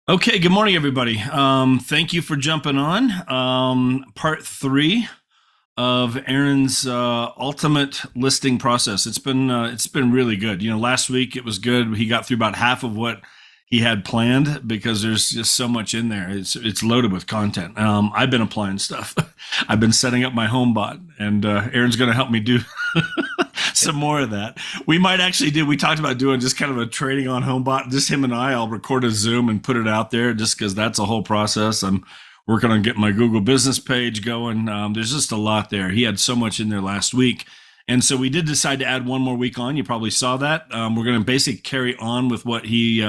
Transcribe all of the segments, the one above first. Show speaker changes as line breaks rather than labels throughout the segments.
Okay, good morning, everybody. Thank you for jumping on. Part three of Aaron's ultimate listing process. It's been really good. Last week it was good. He got through about half of what he had planned because there's just so much in there. It's loaded with content. I've been applying stuff. I've been setting up my home bot, and Aaron's going to help me do some more of that. We might actually do. We talked about doing just kind of a trading on HomeBot. Just him and I'll record a Zoom and put it out there, just because that's a whole process. I'm working on getting my Google business page going. There's just a lot there. He had so much in there last week. And so we did decide to add one more week on. You probably saw that. We're going to basically carry on with what he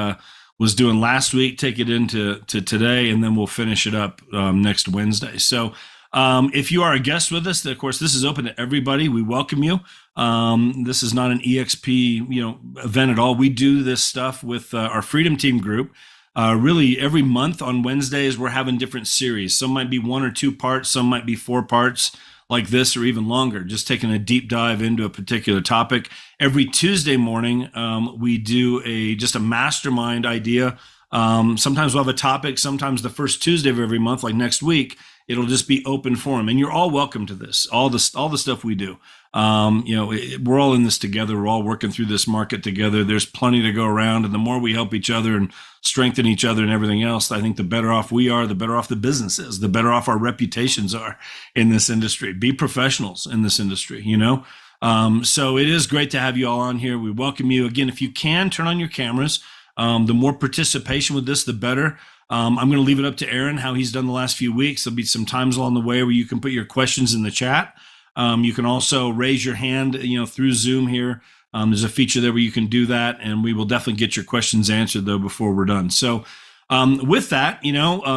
was doing last week, take it into today, and then we'll finish it up next Wednesday. So if you are a guest with us, of course, this is open to everybody. We welcome you. This is not an EXP, event at all. We do this stuff with our Freedom Team group. Really, every month on Wednesdays, we're having different series. Some might be 1 or 2 parts. Some might be 4 parts like this or even longer, just taking a deep dive into a particular topic. Every Tuesday morning, we do just a mastermind idea. Sometimes we'll have a topic. Sometimes the first Tuesday of every month, like next week, it'll just be open forum, and you're all welcome to this. All the stuff we do. We're all in this together. We're all working through this market together. There's plenty to go around, and the more we help each other and strengthen each other and everything else, I think the better off we are, the better off the business is, the better off our reputations are in this industry. Be professionals in this industry, So it is great to have you all on here. We welcome you. Again, if you can, turn on your cameras. The more participation with this, the better. I'm going to leave it up to Aaron, how he's done the last few weeks. There'll be some times along the way where you can put your questions in the chat. You can also raise your hand, through Zoom here. There's a feature there where you can do that, and we will definitely get your questions answered, though, before we're done. So with that,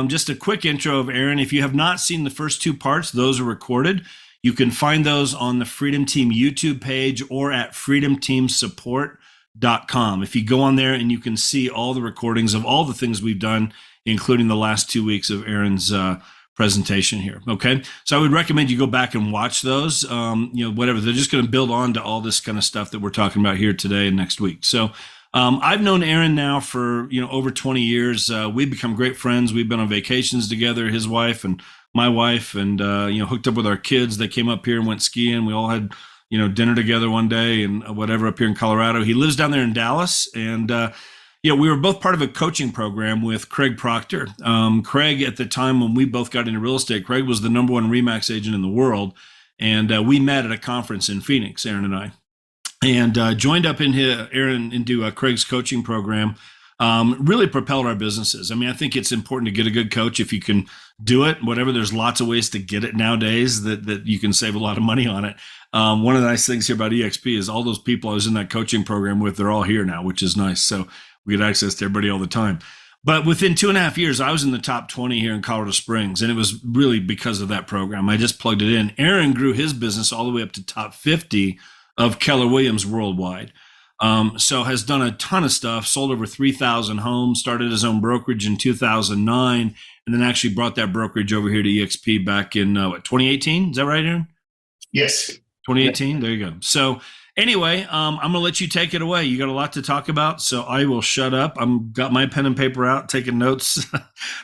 just a quick intro of Aaron. If you have not seen the first 2 parts, those are recorded. You can find those on the Freedom Team YouTube page or at freedomteamsupport.com. If you go on there, and you can see all the recordings of all the things we've done, including the last 2 weeks of Aaron's presentation here. Okay. So I would recommend you go back and watch those, whatever. They're just going to build on to all this kind of stuff that we're talking about here today and next week. So I've known Aaron now for, over 20 years. We've become great friends. We've been on vacations together, his wife and my wife, and, hooked up with our kids. They came up here and went skiing. We all had, dinner together one day and whatever up here in Colorado. He lives down there in Dallas, and, we were both part of a coaching program with Craig Proctor. Craig, at the time when we both got into real estate, Craig was the #1 RE/MAX agent in the world. And we met at a conference in Phoenix, Aaron and I, and joined up into Craig's coaching program. Really propelled our businesses. I mean, I think it's important to get a good coach if you can do it, whatever. There's lots of ways to get it nowadays that you can save a lot of money on it. One of the nice things here about EXP is all those people I was in that coaching program with, they're all here now, which is nice. So we get access to everybody all the time. But within 2.5 years, I was in the top 20 here in Colorado Springs, and it was really because of that program. I just plugged it in. Aaron grew his business all the way up to top 50 of Keller Williams worldwide. So has done a ton of stuff, sold over 3,000 homes, started his own brokerage in 2009, and then actually brought that brokerage over here to EXP back in 2018. Is that right, Aaron?
Yes.
2018. Yeah. There you go. So anyway, I'm going to let you take it away. You got a lot to talk about, so I will shut up. I'm got my pen and paper out, taking notes.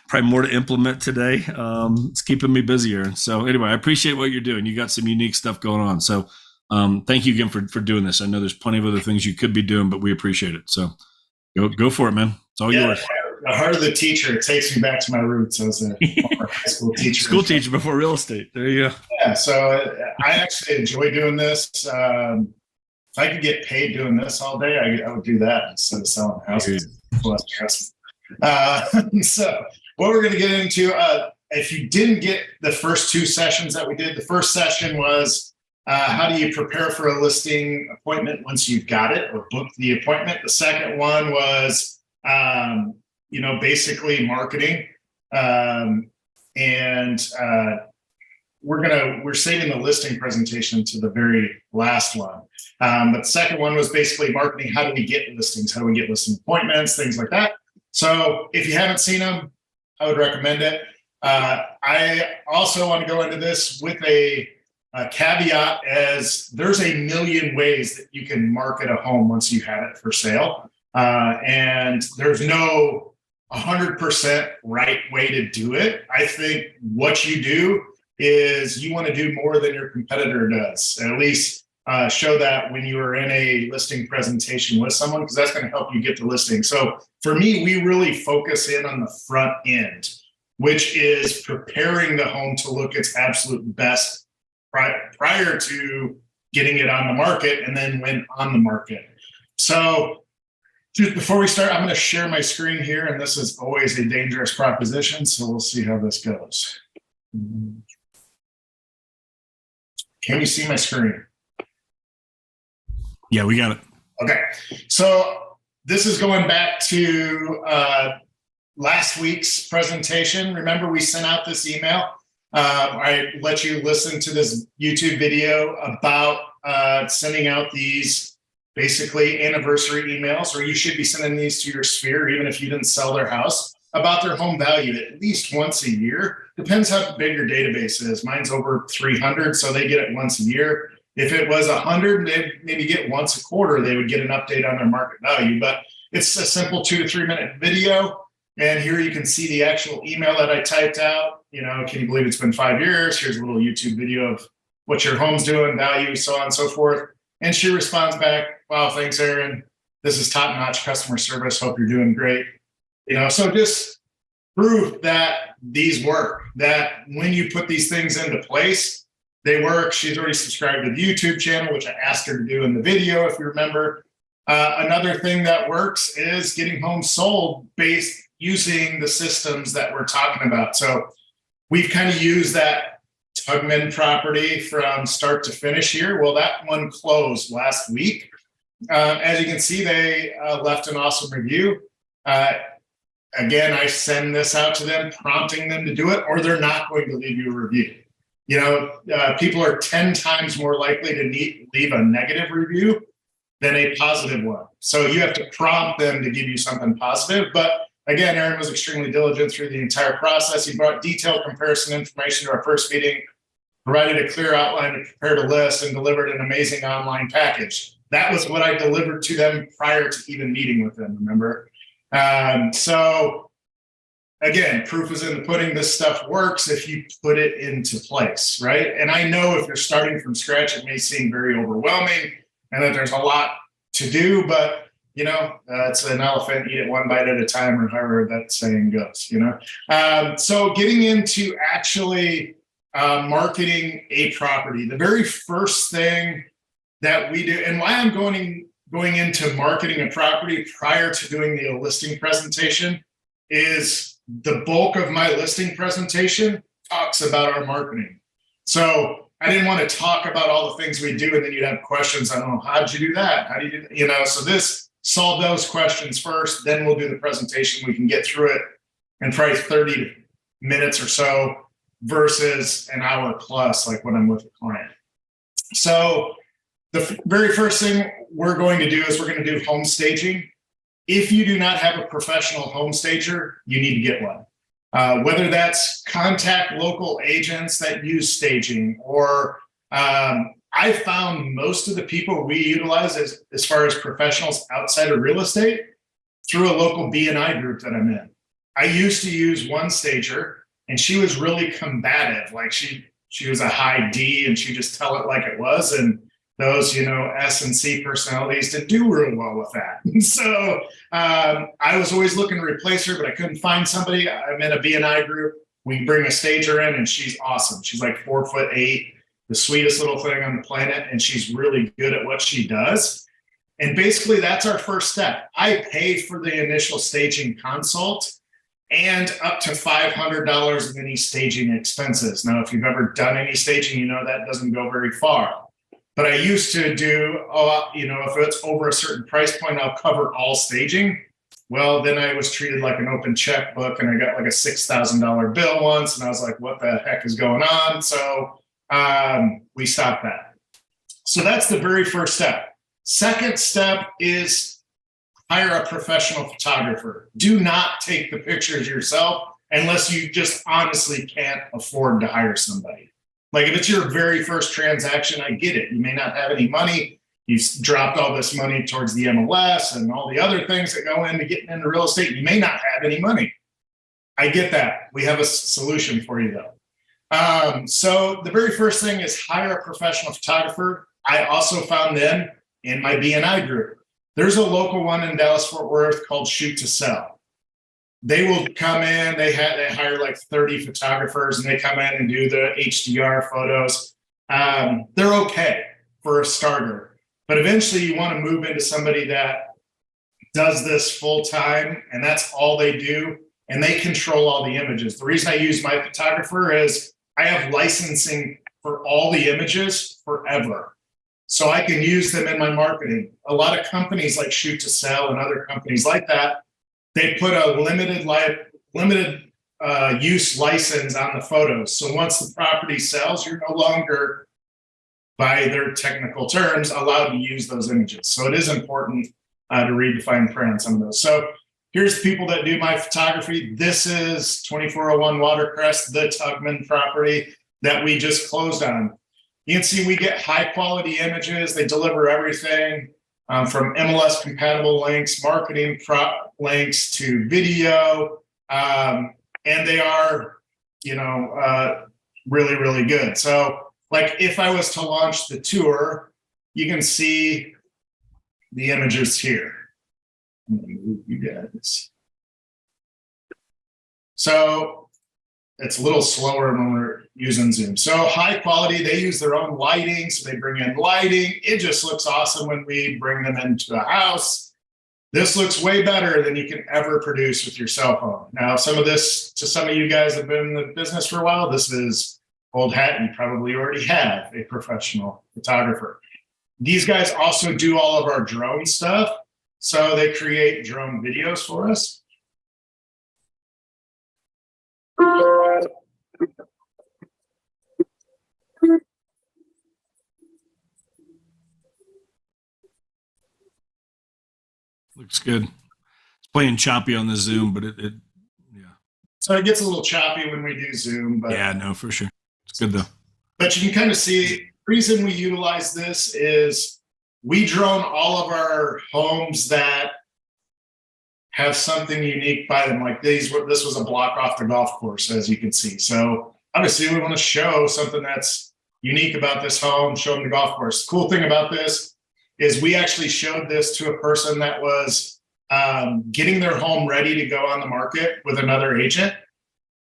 Probably more to implement today. It's keeping me busier. So anyway, I appreciate what you're doing. You got some unique stuff going on. So thank you again for doing this. I know there's plenty of other things you could be doing, but we appreciate it. So go for it, man. It's all yours.
The heart of the teacher, it takes me back to my roots as a former high school teacher.
School teacher before real estate. There you go.
Yeah, so I actually enjoy doing this. If I could get paid doing this all day, I would do that instead of selling houses. So what we're going to get into, if you didn't get the first 2 sessions that we did, the first session was how do you prepare for a listing appointment once you've got it or booked the appointment. The second one was, basically marketing. We're saving the listing presentation to the very last one. But the second one was basically marketing. How do we get listings? How do we get listing appointments? Things like that. So if you haven't seen them, I would recommend it. I also want to go into this with a caveat, as there's a million ways that you can market a home once you have it for sale. And there's no 100% right way to do it. I think what you do is you want to do more than your competitor does. At least show that when you are in a listing presentation with someone, because that's going to help you get the listing. So for me, we really focus in on the front end, which is preparing the home to look its absolute best prior to getting it on the market and then when on the market. So just before we start, I'm going to share my screen here, and this is always a dangerous proposition, so we'll see how this goes. Can you see my screen?
Yeah, we got it.
Okay, so this is going back to last week's presentation. Remember, we sent out this email. I let you listen to this YouTube video about sending out these basically anniversary emails, or you should be sending these to your sphere, even if you didn't sell their house, about their home value at least once a year. Depends how big your database is. Mine's over 300, so they get it once a year. If it was 100, they'd maybe get once a quarter, they would get an update on their market value. But it's a simple 2 to 3 minute video. And here you can see the actual email that I typed out. You know, can you believe it's been 5 years? Here's a little YouTube video of what your home's doing, value, so on and so forth. And she responds back, wow, thanks, Aaron. This is top-notch customer service. Hope you're doing great. You know, so just proof that these work, that when you put these things into place, they work. She's already subscribed to the YouTube channel, which I asked her to do in the video, if you remember. Another thing that works is getting homes sold based using the systems that we're talking about. So we've kind of used that Tugman property from start to finish here. Well, that one closed last week. As you can see, they left an awesome review. Again, I send this out to them, prompting them to do it, or they're not going to leave you a review. You know, people are 10 times more likely to leave a negative review than a positive one. So you have to prompt them to give you something positive. But again, Aaron was extremely diligent through the entire process. He brought detailed comparison information to our first meeting, provided a clear outline to prepare a list, and delivered an amazing online package. That was what I delivered to them prior to even meeting with them, remember? So again, proof is in the pudding. This stuff works if you put it into place, right? And I know if you're starting from scratch, it may seem very overwhelming and that there's a lot to do, but you know, it's an elephant, eat it one bite at a time, or however that saying goes, you know? So getting into actually marketing a property, the very first thing that we do, and why I'm going into marketing a property prior to doing the listing presentation, is the bulk of my listing presentation talks about our marketing. So I didn't want to talk about all the things we do, and then you'd have questions. I don't know, how'd you do that? How do you do that? You know, so this solve those questions first, then we'll do the presentation. We can get through it in probably 30 minutes or so versus an hour plus, like when I'm with a client. So the very first thing we're going to do is we're going to do home staging. If you do not have a professional home stager, you need to get one. Whether that's contact local agents that use staging, or I found most of the people we utilize as far as professionals outside of real estate through a local B&I group that I'm in. I used to use one stager, and she was really combative. Like she was a high D, and she just tell it like it was. And those, you know, S and C personalities didn't do real well with that. So I was always looking to replace her, but I couldn't find somebody. I'm in a B&I group. We bring a stager in, and she's awesome. She's like 4'8", the sweetest little thing on the planet, and she's really good at what she does. And basically, that's our first step. I pay for the initial staging consult and up to $500 in any staging expenses. Now, if you've ever done any staging, you know that doesn't go very far. But I used to do, you know, if it's over a certain price point, I'll cover all staging. Well, then I was treated like an open checkbook, and I got like a $6,000 bill once, and I was like, what the heck is going on? So we stopped that. So that's the very first step. Second step is hire a professional photographer. Do not take the pictures yourself unless you just honestly can't afford to hire somebody. Like if it's your very first transaction, I get it. You may not have any money. You've dropped all this money towards the MLS and all the other things that go into getting into real estate. You may not have any money. I get that. We have a solution for you though. So the very first thing is hire a professional photographer. I also found them in my BNI group. There's a local one in Dallas, Fort Worth called Shoot to Sell. They will come in, they hire like 30 photographers and they come in and do the HDR photos. They're okay for a starter, but eventually you want to move into somebody that does this full time and that's all they do. And they control all the images. The reason I use my photographer is I have licensing for all the images forever. So I can use them in my marketing. A lot of companies like Shoot to Sell and other companies like that, they put a limited use license on the photos. So once the property sells, you're no longer, by their technical terms, allowed to use those images. So it is important to read the fine print on some of those. So here's people that do my photography. This is 2401 Watercrest, the Tugman property that we just closed on. You can see we get high quality images. They deliver everything from MLS compatible links, marketing links to video. And they are, really, really good. So like if I was to launch the tour, you can see the images here. I'm gonna move you guys. So it's a little slower when we're using Zoom. So high quality, they use their own lighting. So they bring in lighting. It just looks awesome when we bring them into a house. This looks way better than you can ever produce with your cell phone. Now, some of this, to some of you guys that have been in the business for a while, this is old hat. You probably already have a professional photographer. These guys also do all of our drone stuff. So they create drone videos for us.
Looks good. It's playing choppy on the Zoom, but it yeah.
So it gets a little choppy when we do Zoom, but
yeah, no, for sure. It's good though.
But you can kind of see the reason we utilize this is we drone all of our homes that have something unique by them. Like this was a block off the golf course, as you can see. So obviously we want to show something that's unique about this home, show them the golf course. The cool thing about this is we actually showed this to a person that was getting their home ready to go on the market with another agent.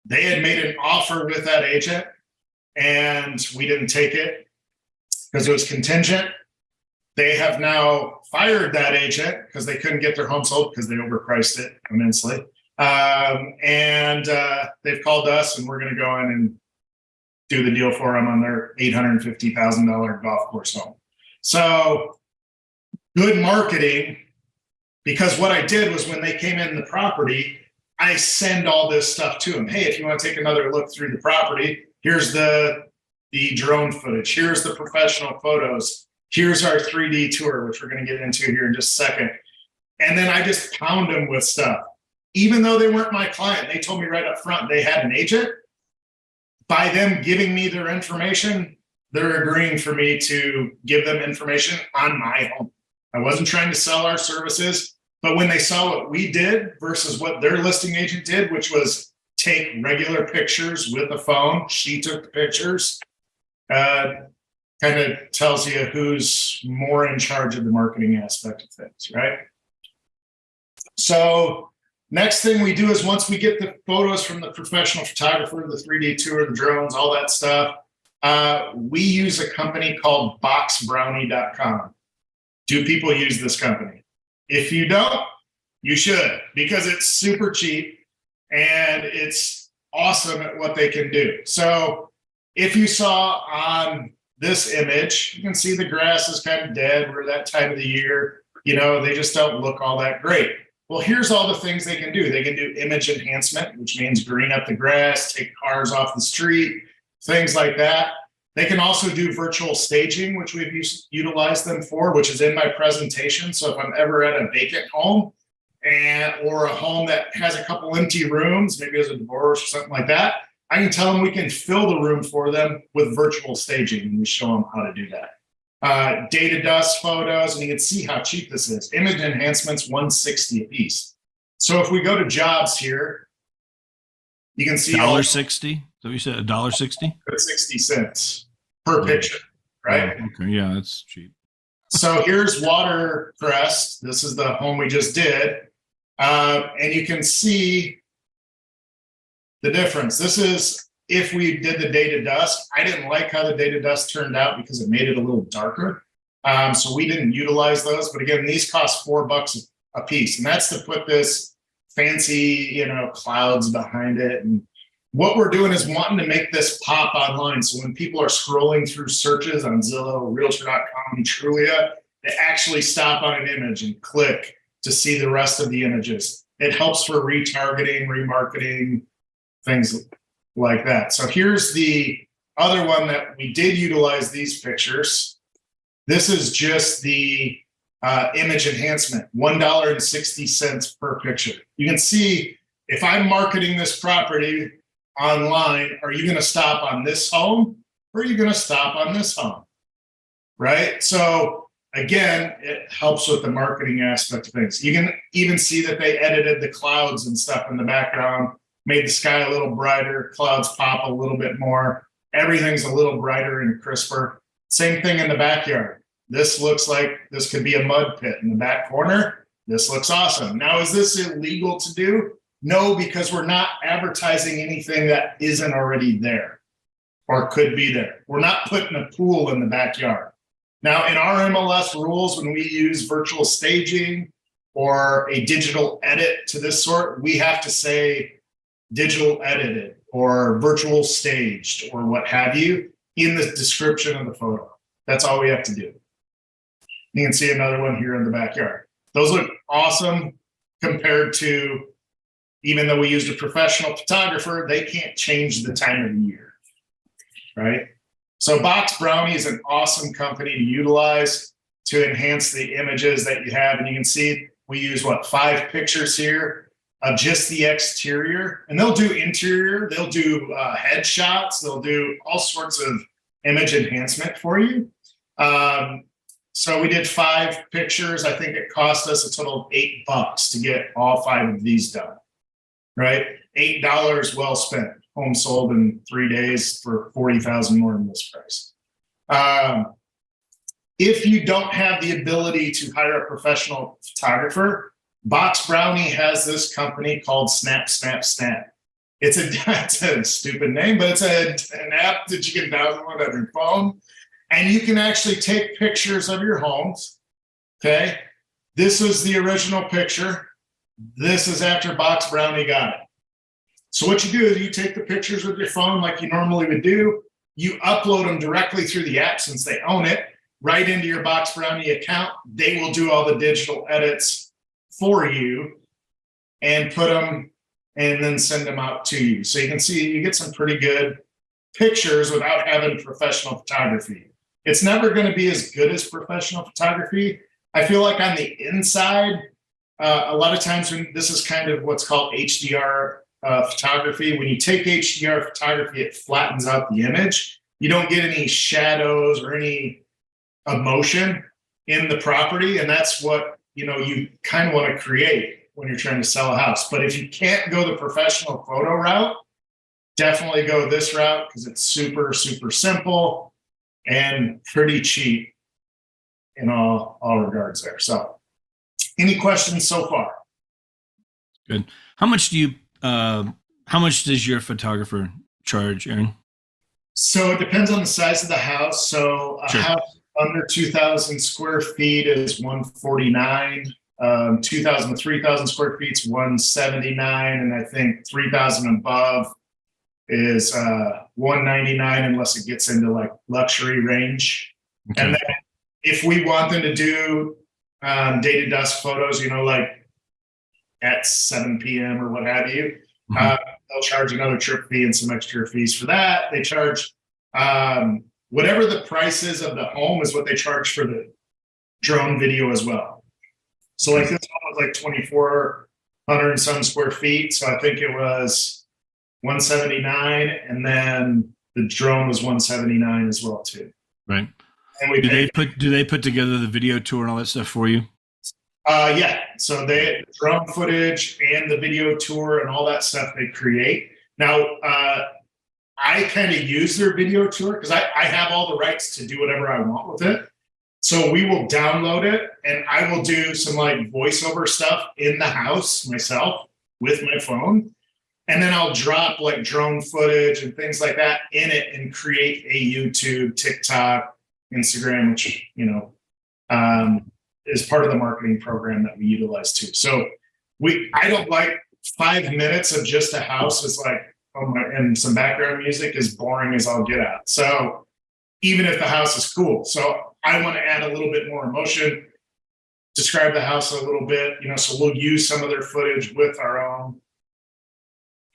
They had made an offer with that agent and we didn't take it because it was contingent. They have now fired that agent because they couldn't get their home sold because they overpriced it immensely. And they've called us and we're going to go in and do the deal for them on their $850,000 golf course home. So good marketing, because what I did was when they came in the property, I send all this stuff to them. Hey, if you want to take another look through the property, here's the drone footage. Here's the professional photos. Here's our 3D tour, which we're going to get into here in just a second. And then I just pound them with stuff. Even though they weren't my client, they told me right up front they had an agent. By them giving me their information, they're agreeing for me to give them information on my home. I wasn't trying to sell our services, but when they saw what we did versus what their listing agent did, which was take regular pictures with a phone, she took the pictures, kind of tells you who's more in charge of the marketing aspect of things, right? So next thing we do is once we get the photos from the professional photographer, the 3D tour, the drones, all that stuff, we use a company called boxbrownie.com. Do people use this company? If you don't, you should, because it's super cheap and it's awesome at what they can do. So if you saw on this image, you can see the grass is kind of dead. We're that time of the year, they just don't look all that great. Well, here's all the things they can do. They can do image enhancement, which means green up the grass, take cars off the street, things like that. They can also do virtual staging, which we've utilized them for, which is in my presentation. So if I'm ever at a vacant home or a home that has a couple empty rooms, maybe as a divorce or something like that, I can tell them we can fill the room for them with virtual staging, and we show them how to do that. data dust photos, and you can see how cheap this is. Image enhancements, $160 a piece. So if we go to jobs here, you can see
$1.60. So you said $1.60?
60 cents per picture, right?
Oh, okay, yeah, that's cheap.
So here's Watercrest. This is the home we just did. And you can see the difference. This is if we did the data dust. I didn't like how the data dust turned out because it made it a little darker. So we didn't utilize those. But again, these cost $4 a piece. And that's to put this fancy, clouds behind it. And what we're doing is wanting to make this pop online. So when people are scrolling through searches on Zillow, Realtor.com, Trulia, they actually stop on an image and click to see the rest of the images. It helps for retargeting, remarketing, things like that. So here's the other one that we did utilize these pictures. This is just the image enhancement, $1.60 per picture. You can see if I'm marketing this property online, are you going to stop on this home or are you going to stop on this home? Right? So again, it helps with the marketing aspect of things. You can even see that they edited the clouds and stuff in the background, made the sky a little brighter, clouds pop a little bit more. Everything's a little brighter and crisper. Same thing in the backyard. This looks like this could be a mud pit in the back corner. This looks awesome. Now, is this illegal to do? No, because we're not advertising anything that isn't already there or could be there. We're not putting a pool in the backyard. Now, in our MLS rules, when we use virtual staging or a digital edit to this sort, we have to say digital edited or virtual staged or what have you in the description of the photo. That's all we have to do. You can see another one here in the backyard. Those look awesome compared to, even though we used a professional photographer, they can't change the time of the year, right? So Brownie is an awesome company to utilize to enhance the images that you have. And you can see we use 5 pictures here of just the exterior, and they'll do interior, they'll do headshots, they'll do all sorts of image enhancement for you. So we did 5 pictures. I think it cost us a total of $8 to get all 5 of these done, right? $8 well spent. Home sold in 3 days for $40,000 more than this price. If you don't have the ability to hire a professional photographer, Brownie has this company called Snap. It's a stupid name, but it's an app that you can download on your phone, and you can actually take pictures of your homes. Okay, this was the original picture. This is after Brownie got it. So what you do is you take the pictures with your phone like you normally would do. You upload them directly through the app since they own it, right into your Brownie account. They will do all the digital edits for you and put them and then send them out to you. So you can see you get some pretty good pictures without having professional photography. It's never going to be as good as professional photography. I feel like on the inside, a lot of times when this is kind of what's called HDR photography. When you take HDR photography, it flattens out the image. You don't get any shadows or any emotion in the property. And that's what, you kind of want to create when you're trying to sell a house. But if you can't go the professional photo route, definitely go this route because it's super, super simple and pretty cheap in all regards there. So any questions so far?
Good. How much does your photographer charge, Aaron?
So it depends on the size of the house. So a house under 2,000 square feet is $149. 2,000 to 3,000 square feet is $179, and I think 3,000 above is $199 unless it gets into like luxury range. Okay. And then if we want them to do data dust photos, like at 7 p.m. or what have you, they'll charge another trip fee and some extra fees for that. They charge whatever the price is of the home is what they charge for the drone video as well. So like this one was like 2,400 and some square feet. So I think it was $179, and then the drone was $179 as well too.
Right.
and we pay.
Do they put together the video tour and all that stuff for you?
Yeah. So they drone footage and the video tour and all that stuff they create. Now, I kind of use their video tour because I have all the rights to do whatever I want with it. So we will download it and I will do some like voiceover stuff in the house myself with my phone. And then I'll drop like drone footage and things like that in it and create a YouTube, TikTok, Instagram, which, is part of the marketing program that we utilize too. So I don't like 5 minutes of just a house. It's like, and some background music is boring as I'll get at. So even if the house is cool. So I want to add a little bit more emotion, describe the house a little bit, so we'll use some of their footage with our own.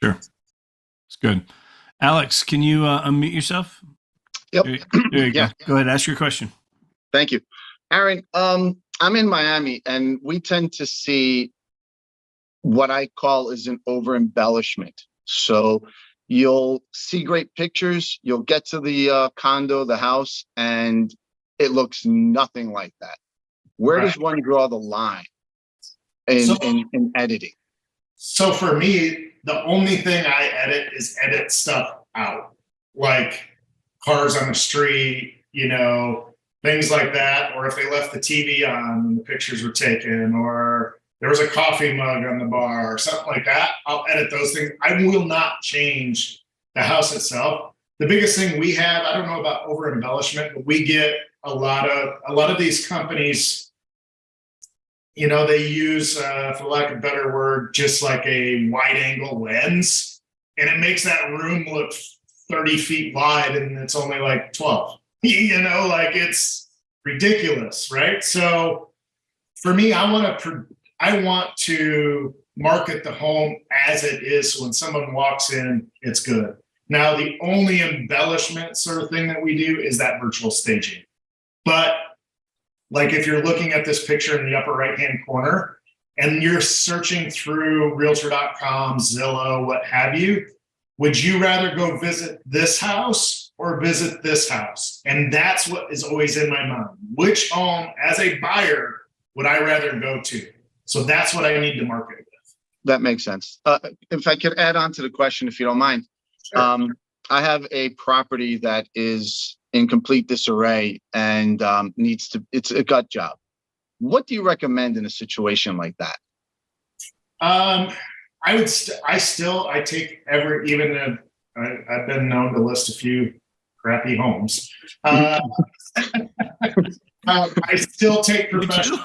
Sure. It's good. Alex, can you unmute yourself?
Yep.
There you
Yeah.
go. Go ahead. Ask your question.
Thank you. Aaron, I'm in Miami and we tend to see what I call is an over embellishment. So you'll see great pictures, you'll get to the condo, the house, and it looks nothing like that. Where does one draw the line in editing?
So for me, the only thing I edit is edit stuff out, like cars on the street, things like that. Or if they left the TV on when the pictures were taken, or there was a coffee mug on the bar or something like that, I'll edit those things. I will not change the house itself. The biggest thing we have, I don't know about over embellishment, but we get a lot of these companies, they use, for lack of a better word, just like a wide angle lens, and it makes that room look 30 feet wide and it's only like 12, like it's ridiculous. Right. So for me, I want to market the home as it is. So when someone walks in, it's good. Now, the only embellishment sort of thing that we do is that virtual staging. But like if you're looking at this picture in the upper right-hand corner and you're searching through realtor.com, Zillow, what have you, would you rather go visit this house or visit this house? And that's what is always in my mind. Which home, as a buyer, would I rather go to? So that's what I need to market with.
That makes sense. If I could add on to the question, if you don't mind. Sure. I have a property that is in complete disarray and it's a gut job. What do you recommend in a situation like that? I've
been known to list a few crappy homes. I still take professional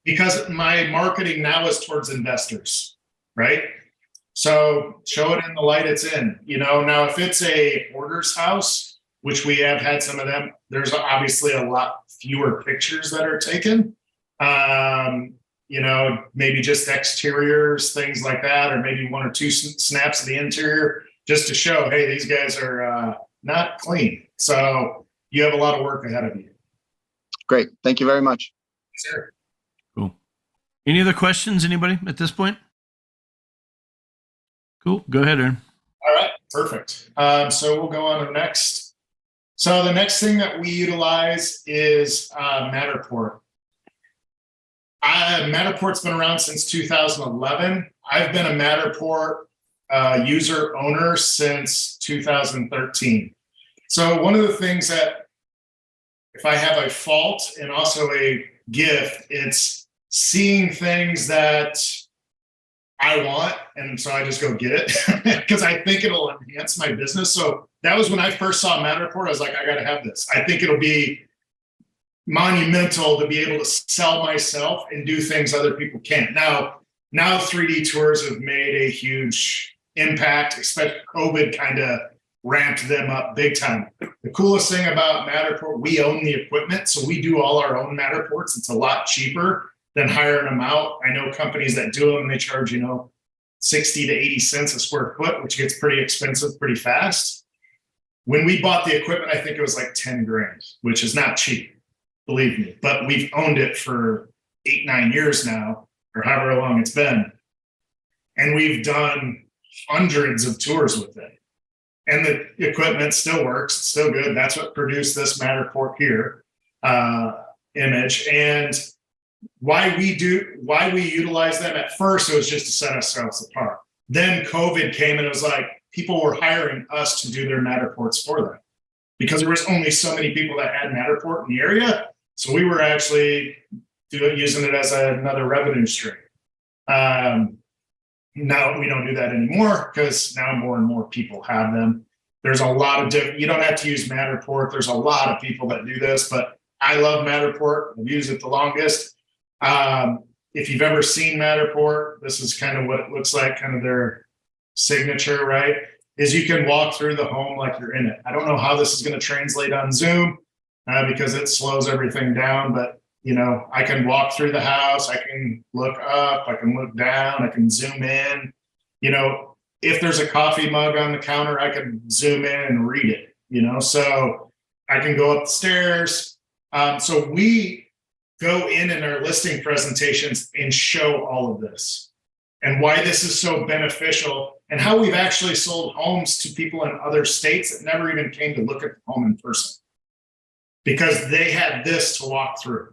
because my marketing now is towards investors, right? So show it in the light it's in. Now if it's a hoarder's house, which we have had some of them, there's obviously a lot fewer pictures that are taken. Maybe just exteriors, things like that, or maybe 1 or 2 snaps of the interior just to show, hey, these guys are not clean. So you have a lot of work ahead of you.
Great. Thank you very much.
Sure.
Cool. Any other questions, anybody at this point? Cool. Go ahead, Aaron.
All right. Perfect. So we'll go on to the next. So the next thing that we utilize is Matterport. Matterport's been around since 2011. I've been a Matterport user owner since 2013. So one of the things that, if I have a fault and also a gift, it's seeing things that I want, and so I just go get it because I think it'll enhance my business. So that was when I first saw Matterport. I was like, I got to have this. I think it'll be monumental to be able to sell myself and do things other people can't. Now 3D tours have made a huge impact, especially COVID kind of ramped them up big time. The coolest thing about Matterport, we own the equipment, so we do all our own Matterports. It's a lot cheaper than hiring them out. I know companies that do them and they charge, 60 to 80 cents a square foot, which gets pretty expensive pretty fast. When we bought the equipment, I think it was like 10 grand, which is not cheap, believe me, but we've owned it for 8-9 years now, or however long it's been. And we've done hundreds of tours with it. and the equipment still works, it's still good. That's what produced this Matterport here image. And why we utilize them at first, it was just to set ourselves apart. Then COVID came and it was like people were hiring us to do their Matterports for them because there was only so many people that had Matterport in the area. So we were actually using it as another revenue stream. Now we don't do that anymore because now more and more people have them. There's a lot of different, you don't have to use Matterport. There's a lot of people that do this, but I love Matterport. I've used it the longest. If you've ever seen Matterport, this is kind of what it looks like, kind of their signature, right? Is you can walk through the home like you're in it. I don't know how this is going to translate on Zoom because it slows everything down, but you know, I can walk through the house, I can look up, I can look down, I can zoom in. You know, if there's a coffee mug on the counter, I can zoom in and read it, you know, so I can go up the stairs. So we go in our listing presentations and show all of this and why this is so beneficial and how we've actually sold homes to people in other states that never even came to look at the home in person because they had this to walk through.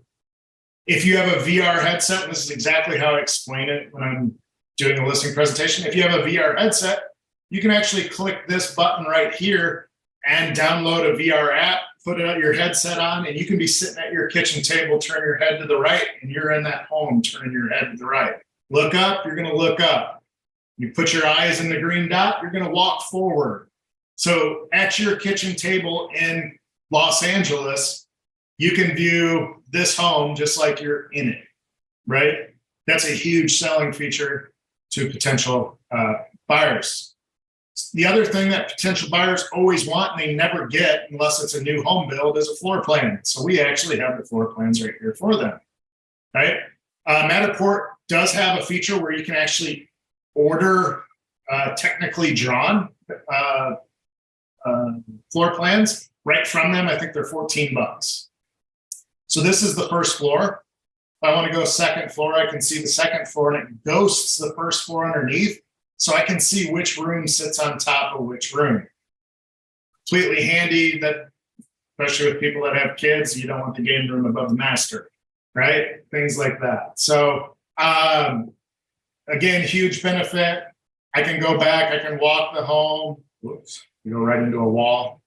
If you have a VR headset, and this is exactly how I explain it when I'm doing a listing presentation. If you have a VR headset, you can actually click this button right here and download a VR app, put your headset on, and you can be sitting at your kitchen table, turn your head to the right, and you're in that home, turning your head to the right. Look up, you're going to look up. You put your eyes in the green dot, you're going to walk forward. So at your kitchen table in Los Angeles, you can view this home just like you're in it, right? That's a huge selling feature to potential buyers. The other thing that potential buyers always want and they never get unless it's a new home build is a floor plan. So we actually have the floor plans right here for them, right? Matterport does have a feature where you can actually order technically drawn floor plans right from them. I think they're $14. So this is the first floor. If I want to go second floor, I can see the second floor and it ghosts the first floor underneath. So I can see which room sits on top of which room. Completely handy, that, especially with people that have kids, you don't want the game room above the master, right? Things like that. So again, huge benefit. I can go back, I can walk the home. Whoops, you go right into a wall.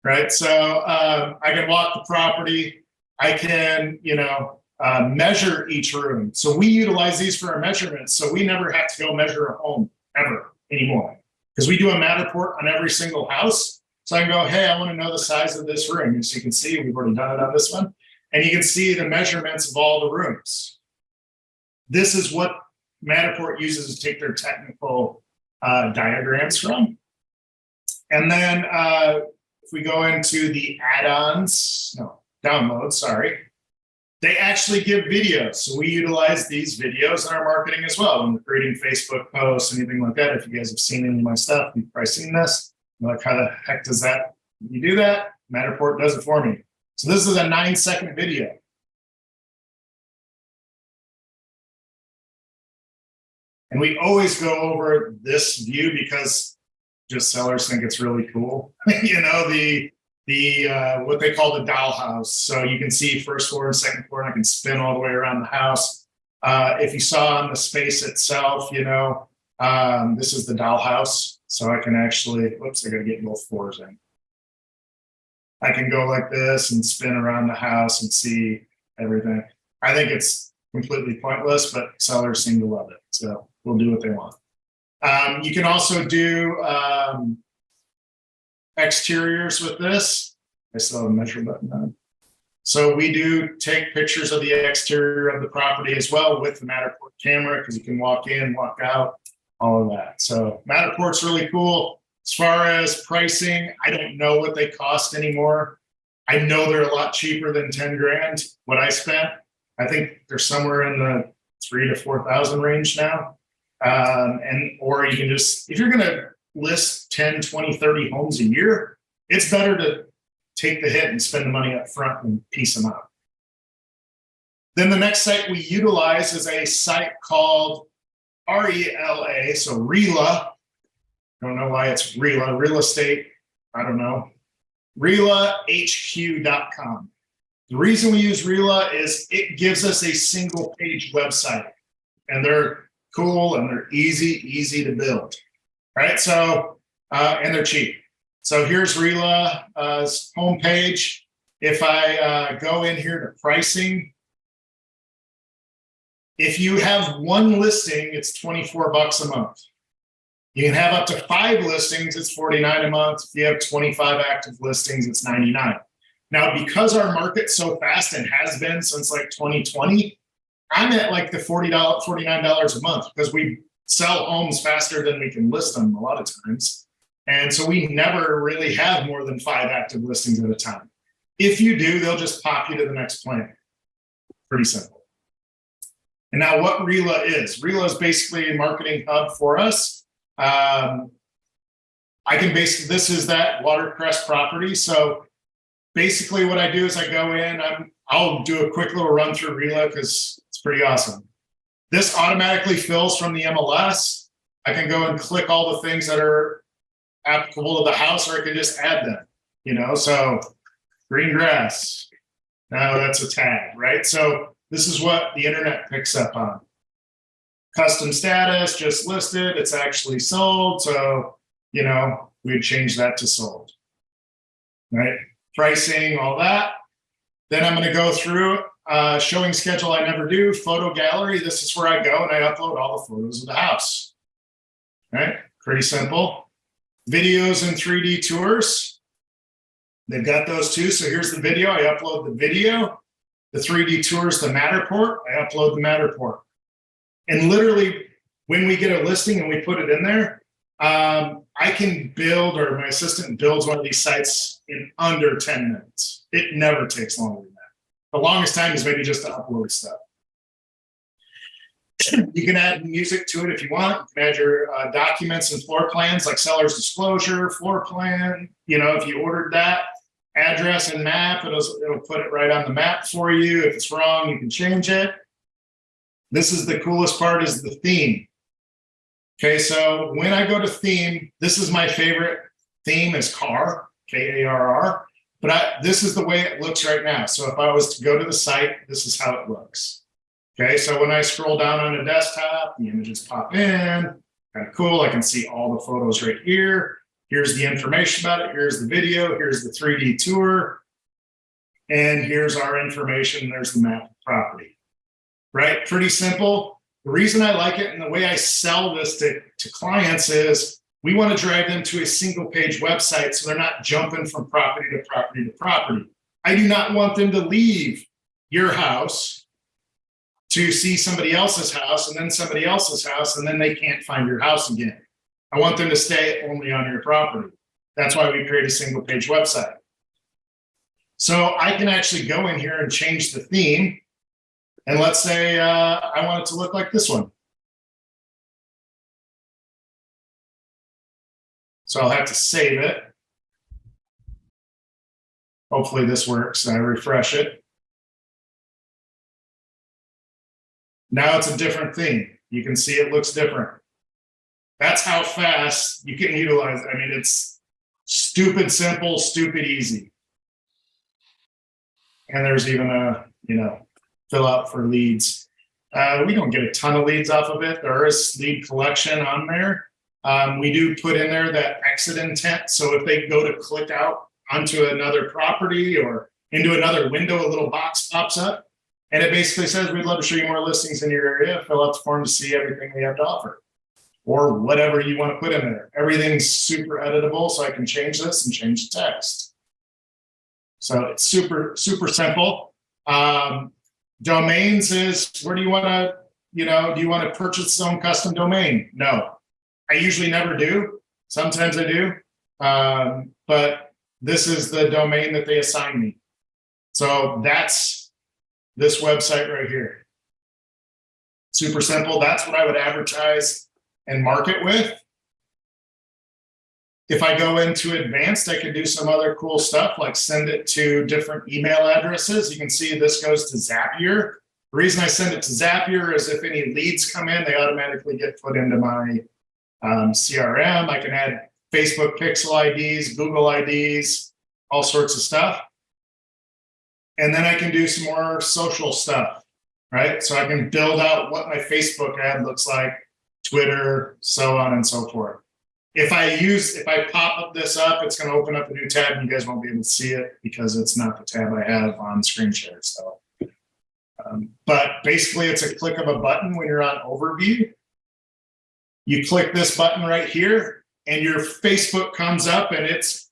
Right, so I can walk the property. I can, you know, measure each room. So we utilize these for our measurements. So we never have to go measure a home ever anymore because we do a Matterport on every single house. So I can go, hey, I want to know the size of this room. As you can see, we've already done it on this one. And you can see the measurements of all the rooms. This is what Matterport uses to take their technical diagrams from. And then if we go into the downloads, sorry, they actually give videos. So we utilize these videos in our marketing as well. When we're creating Facebook posts, anything like that. If you guys have seen any of my stuff, you've probably seen this. You're like, how the heck does that? You do that? Matterport does it for me. So this is a 9-second video. And we always go over this view because just sellers think it's really cool. You know, the what they call the dollhouse. So you can see first floor and second floor, and I can spin all the way around the house. If you saw on the space itself, you know, this is the dollhouse. So I can actually, whoops, I got to get both floors in. I can go like this and spin around the house and see everything. I think it's completely pointless, but sellers seem to love it. So we'll do what they want. You can also do exteriors with this. I still have a measure button on. So we do take pictures of the exterior of the property as well with the Matterport camera because you can walk in, walk out, all of that. So Matterport's really cool. As far as pricing, I don't know what they cost anymore. I know they're a lot cheaper than 10 grand. What I spent, I think they're somewhere in the 3,000 to 4,000 range now. Or you can just, if you're going to list 10, 20, 30 homes a year, it's better to take the hit and spend the money up front and piece them out. Then the next site we utilize is a site called Rela, so Rela. Don't know why it's Rela, real estate. I don't know. RelaHQ.com. The reason we use Rela is it gives us a single page website, and they're cool and they're easy to build. Right. So, and they're cheap. So here's Rela's homepage. If I go in here to pricing, if you have one listing, it's $24 a month. You can have up to 5 listings, it's $49 a month. If you have 25 active listings, it's $99. Now, because our market's so fast and has been since like 2020, I'm at like the $49 a month because we sell homes faster than we can list them a lot of times. And so we never really have more than 5 active listings at a time. If you do, they'll just pop you to the next plan. Pretty simple. And now what Rela is basically a marketing hub for us. I can basically, this is that watercress property. So basically what I do is I go in, I'll do a quick little run through Rela because it's pretty awesome. This automatically fills from the MLS. I can go and click all the things that are applicable to the house, or I can just add them, so green grass. Now that's a tag, right? So this is what the internet picks up on. Custom status, just listed, it's actually sold. So, we'd change that to sold, right? Pricing, all that. Then I'm going to go through showing schedule I never do, photo gallery. This is where I go and I upload all the photos of the house, right? Pretty simple. Videos and 3D tours. They've got those too. So here's the video. I upload the video. The 3D tours, the Matterport. I upload the Matterport. And literally, when we get a listing and we put it in there, I can build, or my assistant builds one of these sites in under 10 minutes. It never takes longer than that. The longest time is maybe just to upload stuff. You can add music to it if you want. You can add your documents and floor plans, like seller's disclosure, floor plan. If you ordered that, address and map, it'll put it right on the map for you. If it's wrong, you can change it. This is the coolest part, is the theme. Okay, so when I go to theme, this is my favorite theme, is car, K-A-R-R. But this is the way it looks right now. So if I was to go to the site, this is how it looks. Okay, so when I scroll down on a desktop, the images pop in. Kind of cool. I can see all the photos right here. Here's the information about it. Here's the video. Here's the 3D tour. And here's our information. There's the map of the property. Right? Pretty simple. The reason I like it and the way I sell this to clients is we want to drive them to a single page website so they're not jumping from property to property to property. I do not want them to leave your house to see somebody else's house and then somebody else's house, and then they can't find your house again. I want them to stay only on your property. That's why we create a single page website. So I can actually go in here and change the theme. And let's say I want it to look like this one. So I'll have to save it. Hopefully this works. I refresh it. Now it's a different theme. You can see it looks different. That's how fast you can utilize it. I mean, it's stupid simple, stupid easy. And there's even a, fill out for leads. We don't get a ton of leads off of it. There is lead collection on there. We do put in there that exit intent. So if they go to click out onto another property or into another window, a little box pops up. And it basically says, we'd love to show you more listings in your area. Fill out the form to see everything we have to offer. Or whatever you want to put in there. Everything's super editable, so I can change this and change the text. So it's super, super simple. Domains is, where do you want to, do you want to purchase its own custom domain? No, I usually never do. Sometimes I do. But this is the domain that they assign me. So that's this website right here. Super simple. That's what I would advertise and market with. If I go into advanced, I can do some other cool stuff, like send it to different email addresses. You can see this goes to Zapier. The reason I send it to Zapier is if any leads come in, they automatically get put into my CRM. I can add Facebook pixel IDs, Google IDs, all sorts of stuff. And then I can do some more social stuff, right? So I can build out what my Facebook ad looks like, Twitter, so on and so forth. If I pop up this up, it's going to open up a new tab and you guys won't be able to see it because it's not the tab I have on screen share. So, but basically it's a click of a button when you're on overview. You click this button right here and your Facebook comes up and it's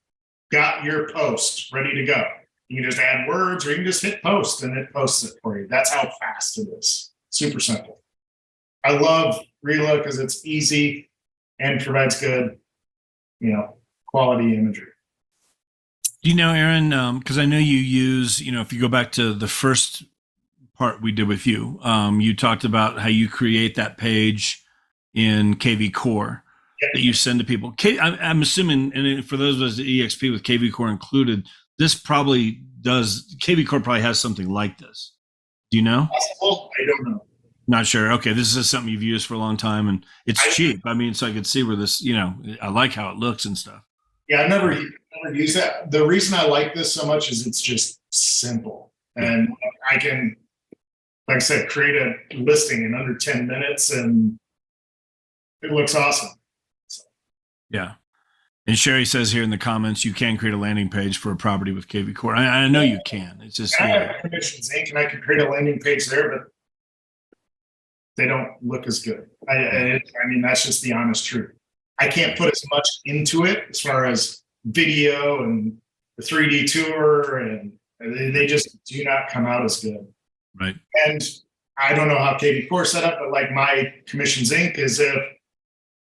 got your post ready to go. You can just add words or you can just hit post and it posts it for you. That's how fast it is. Super simple. I love Rela because it's easy and provides good, quality imagery.
Do you know, Aaron, because I know you use, if you go back to the first part we did with you, you talked about how you create that page in KV Core that you send to people. I'm assuming, and for those of us at EXP with KV Core included, this probably does, KV Core probably has something like this. Do you know?
Possible? I don't know.
Not sure. Okay, this is something you've used for a long time, and it's cheap. I mean, so I could see where this, I like how it looks and stuff.
Yeah, I've never used that. The reason I like this so much is it's just simple. And I can, like I said, create a listing in under 10 minutes and it looks awesome.
Yeah. And Sherry says here in the comments, you can create a landing page for a property with KV Core. I know you can. It's just,
I have Commissions Inc. and I can create a landing page there, but they don't look as good. I mean, that's just the honest truth. I can't put as much into it as far as video and the 3D tour, and they just do not come out as good.
Right.
And I don't know how KV Core set up, but like my Commissions Inc. is if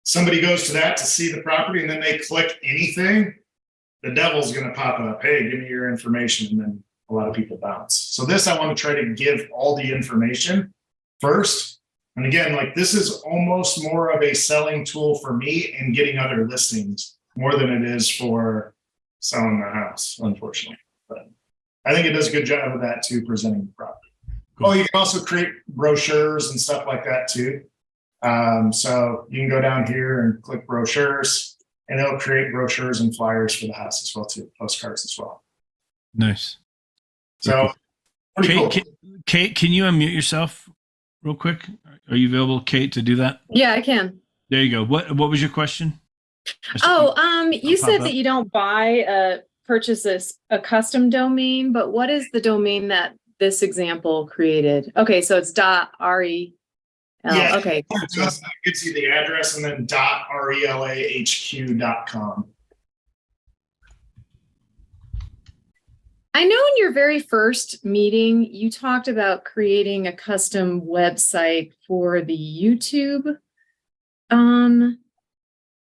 somebody goes to that to see the property and then they click anything, the devil's going to pop up. Hey, give me your information. And then a lot of people bounce. So this, I want to try to give all the information first. And again, like this is almost more of a selling tool for me and getting other listings more than it is for selling the house, unfortunately. But I think it does a good job of that too, presenting the property. Cool. Oh, you can also create brochures and stuff like that too. So you can go down here and click brochures and it'll create brochures and flyers for the house as well too, postcards as well.
Nice.
So
Kate, can you unmute yourself real quick? Are you available, Kate, to do that?
Yeah, I can.
There you go. What was your question?
You said that you don't purchase a custom domain, but what is the domain that this example created? Okay, so it's .re.
Yeah,
okay.
It gives you the address and then .relahq.com.
I know in your very first meeting, you talked about creating a custom website for the YouTube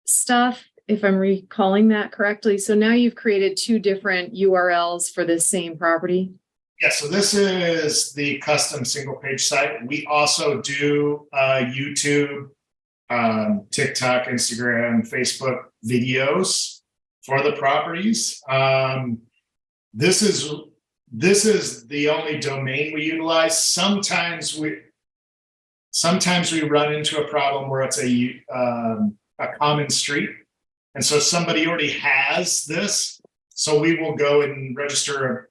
stuff, if I'm recalling that correctly. So now you've created two different URLs for this same property.
Yeah, so this is the custom single page site. We also do YouTube, TikTok, Instagram, Facebook videos for the properties. This is the only domain we utilize. Sometimes we run into a problem where it's a common street, and so somebody already has this. So we will go and register a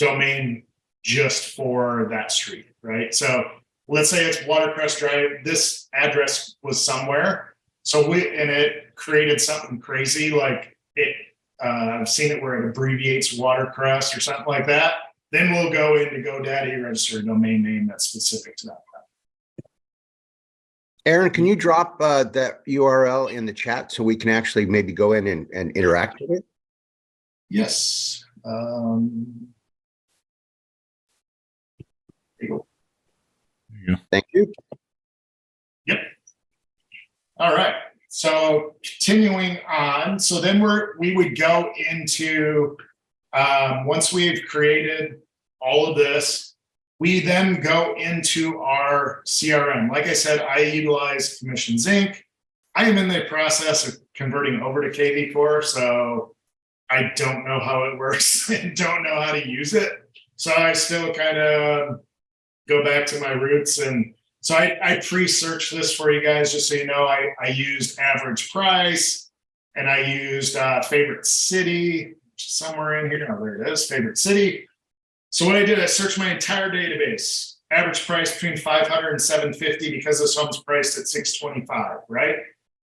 domain just for that street, right? So let's say it's Watercress Drive. This address was somewhere, so it created something crazy like it. I've seen it where it abbreviates Watercress or something like that. Then we'll go into GoDaddy, register a domain name that's specific to that.
Aaron, can you drop that URL in the chat so we can actually maybe go in and interact with it?
Yes. There you go.
There you go.
Thank you.
Yep. All right. So continuing on, so then we would go into, once we've created all of this, we then go into our CRM. Like I said, I utilize Commissions Inc. I am in the process of converting over to KV Core, so I don't know how it works and don't know how to use it. So I still kind of go back to my roots and So I pre-searched this for you guys, just so you know. I used average price, and I used favorite city, somewhere in here. Oh, there it is, favorite city. So what I did, I searched my entire database. Average price between 500 and 750 because this home's priced at 625, right?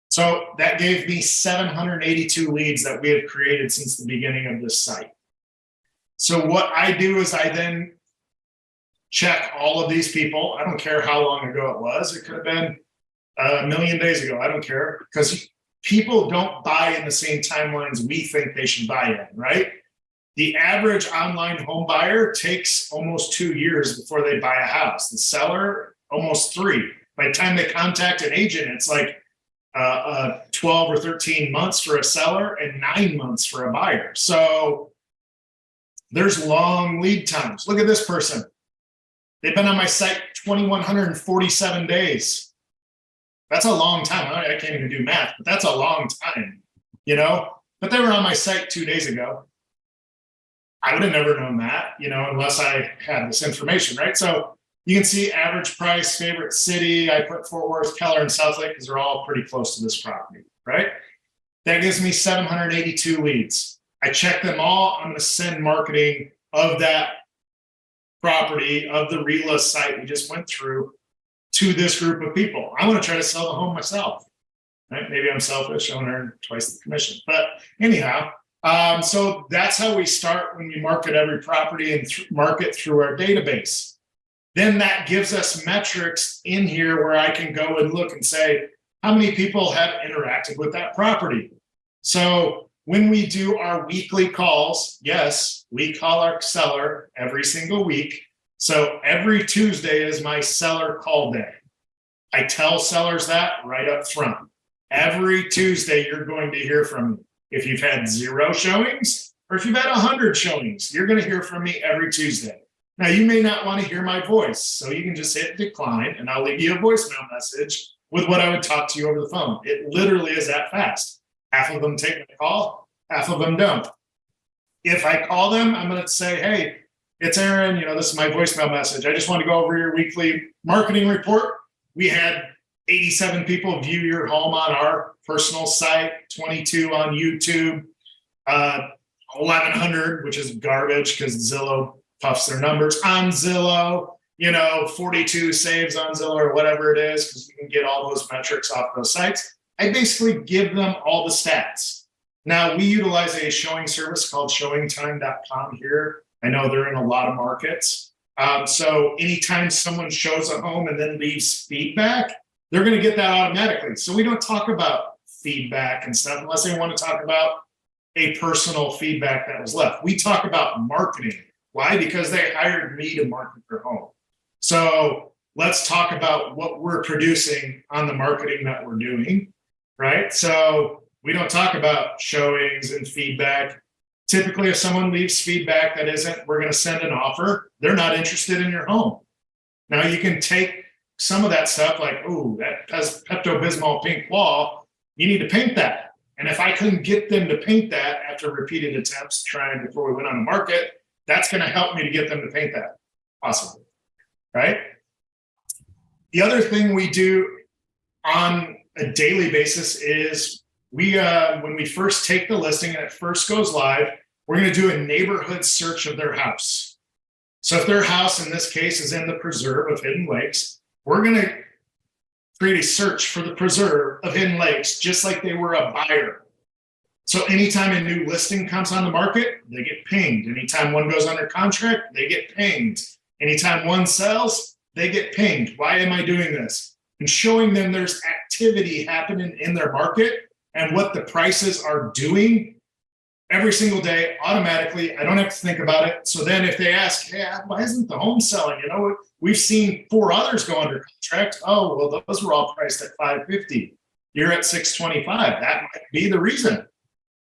So that gave me 782 leads that we have created since the beginning of this site. So what I do is I then check all of these people. I don't care how long ago it was. It could have been a million days ago. I don't care, because people don't buy in the same timelines we think they should buy in, right? The average online home buyer takes almost 2 years before they buy a house. The seller, almost 3. By the time they contact an agent, it's like 12 or 13 months for a seller and 9 months for a buyer. So there's long lead times. Look at this person. They've been on my site 2,147 days. That's a long time. I can't even do math, but that's a long time, you know? But they were on my site 2 days ago. I would have never known that, you know, unless I had this information, right? So you can see average price, favorite city. I put Fort Worth, Keller, and Southlake because they're all pretty close to this property, right? That gives me 782 leads. I check them all. I'm going to send marketing of that property, of the Rela site we just went through, to this group of people. I want to try to sell the home myself, right? Maybe I'm selfish. I want to earn twice the commission. But anyhow, so that's how we start when we market every property and market through our database. Then that gives us metrics in here where I can go and look and say, how many people have interacted with that property? So when we do our weekly calls, yes, we call our seller every single week. So every Tuesday is my seller call day. I tell sellers that right up front. Every Tuesday, you're going to hear from me. If you've had 0 showings or if you've had 100 showings, you're going to hear from me every Tuesday. Now, you may not want to hear my voice, so you can just hit decline and I'll leave you a voicemail message with what I would talk to you over the phone. It literally is that fast. Half of them take my call, half of them don't. If I call them, I'm going to say, hey, it's Aaron, you know, this is my voicemail message. I just want to go over your weekly marketing report. We had 87 people view your home on our personal site, 22 on YouTube, 1,100, which is garbage because Zillow puffs their numbers on Zillow, you know, 42 saves on Zillow or whatever it is, because we can get all those metrics off those sites. I basically give them all the stats. Now, we utilize a showing service called showingtime.com here. I know they're in a lot of markets. So anytime someone shows a home and then leaves feedback, they're going to get that automatically. So we don't talk about feedback and stuff unless they want to talk about a personal feedback that was left. We talk about marketing. Why? Because they hired me to market their home. So let's talk about what we're producing on the marketing that we're doing, right? So we don't talk about showings and feedback. Typically, if someone leaves feedback that isn't, we're going to send an offer, they're not interested in your home. Now you can take some of that stuff like, ooh, that has Pepto-Bismol pink wall, you need to paint that. And if I couldn't get them to paint that after repeated attempts trying before we went on the market, that's going to help me to get them to paint that, possibly, right? The other thing we do on a daily basis is when we first take the listing and it first goes live, we're going to do a neighborhood search of their house. So if their house, in this case, is in the preserve of Hidden Lakes, we're going to create a search for the preserve of Hidden Lakes, just like they were a buyer. So anytime a new listing comes on the market, they get pinged. Anytime one goes under contract, they get pinged. Anytime one sells, they get pinged. Why am I doing this? And showing them there's activity happening in their market and what the prices are doing every single day automatically. I don't have to think about it. So then if they ask, hey, why isn't the home selling? You know, we've seen 4 others go under contract. Oh, well, those were all priced at $550. You're at $625. That might be the reason.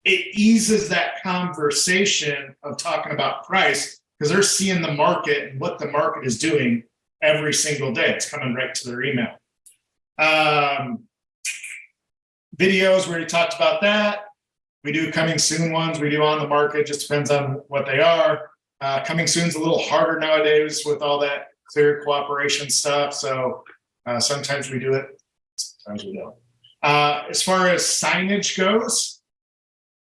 It eases that conversation of talking about price because they're seeing the market and what the market is doing every single day. It's coming right to their email. Videos, we already talked about that. We do coming soon ones. We do on the market. Just depends on what they are. Coming soon's a little harder nowadays with all that clear cooperation stuff. So Sometimes we do it, sometimes we don't. As far as signage goes,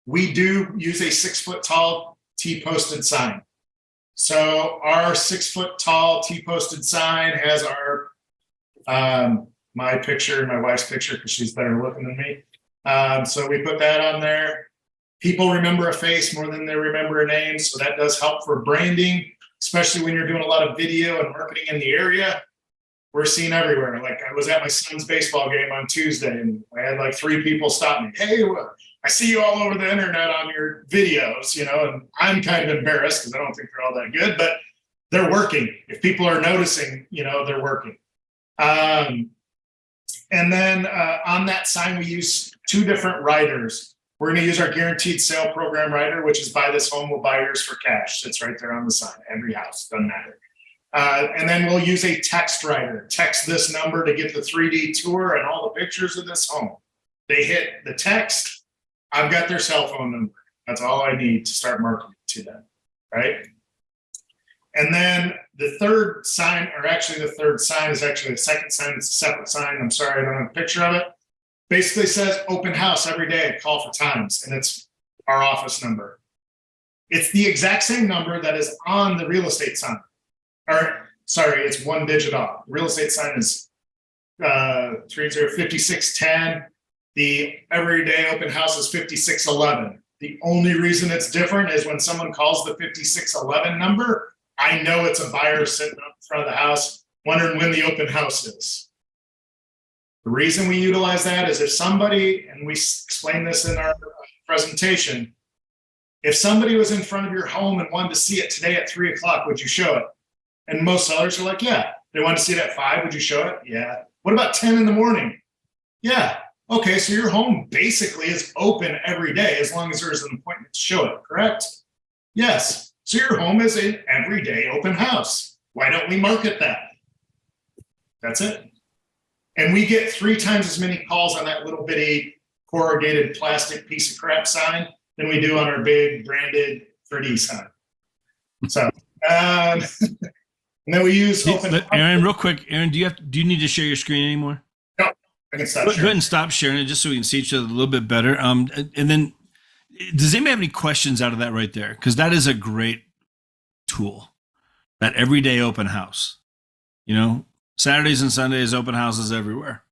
we do use a 6 foot tall T-posted sign. So our 6 foot tall T-posted sign has our my picture, my wife's picture, because she's better looking than me. So we put that on there. People remember a face more than they remember a name, so that does help for branding, especially when you're doing a lot of video and marketing in the area. We're seen everywhere. Like I was at my son's baseball game on Tuesday, and I had like 3 people stop me. Hey, I see you all over the internet on your videos, you know, and I'm kind of embarrassed because I don't think they're all that good, but they're working. If people are noticing, you know, they're working. And then on that sign, we use 2 different riders. We're going to use our guaranteed sale program rider, which is buy this home, we'll buy yours for cash. Sits right there on the sign. Every house, doesn't matter. And then we'll use a text rider. Text this number to get the 3D tour and all the pictures of this home. They hit the text. I've got their cell phone number. That's all I need to start marketing to them, right? And then the third sign, or actually the third sign is actually the second sign. It's a separate sign. I'm sorry, I don't have a picture of it. Basically says open house every day, call for times, and it's our office number. It's the exact same number that is on the real estate sign. Or sorry, it's 1 digit off. Real estate sign is 5610. The everyday open house is 5611. The only reason it's different is when someone calls the 5611 number, I know it's a buyer sitting up in front of the house wondering when the open house is. The reason we utilize that is if somebody, and we explain this in our presentation, if somebody was in front of your home and wanted to see it today at 3 o'clock, would you show it? And most sellers are like, yeah. They want to see it at 5, would you show it? Yeah. What about 10 in the morning? Yeah. Okay, so your home basically is open every day as long as there's an appointment to show it, correct? Yes. So your home is an everyday open house. Why don't we market that? That's it. And we get 3 times as many calls on that little bitty corrugated plastic piece of crap sign than we do on our big branded 3D sign. So, and then we use open.
Aaron, real quick, Aaron, do you need to share your screen anymore?
No, I can stop
Go
sharing.
ahead and stop sharing it just so we can see each other a little bit better. And then, does anybody have any questions out of that right there? Because that is a great tool. That everyday open house. You know, Saturdays and Sundays, open houses everywhere.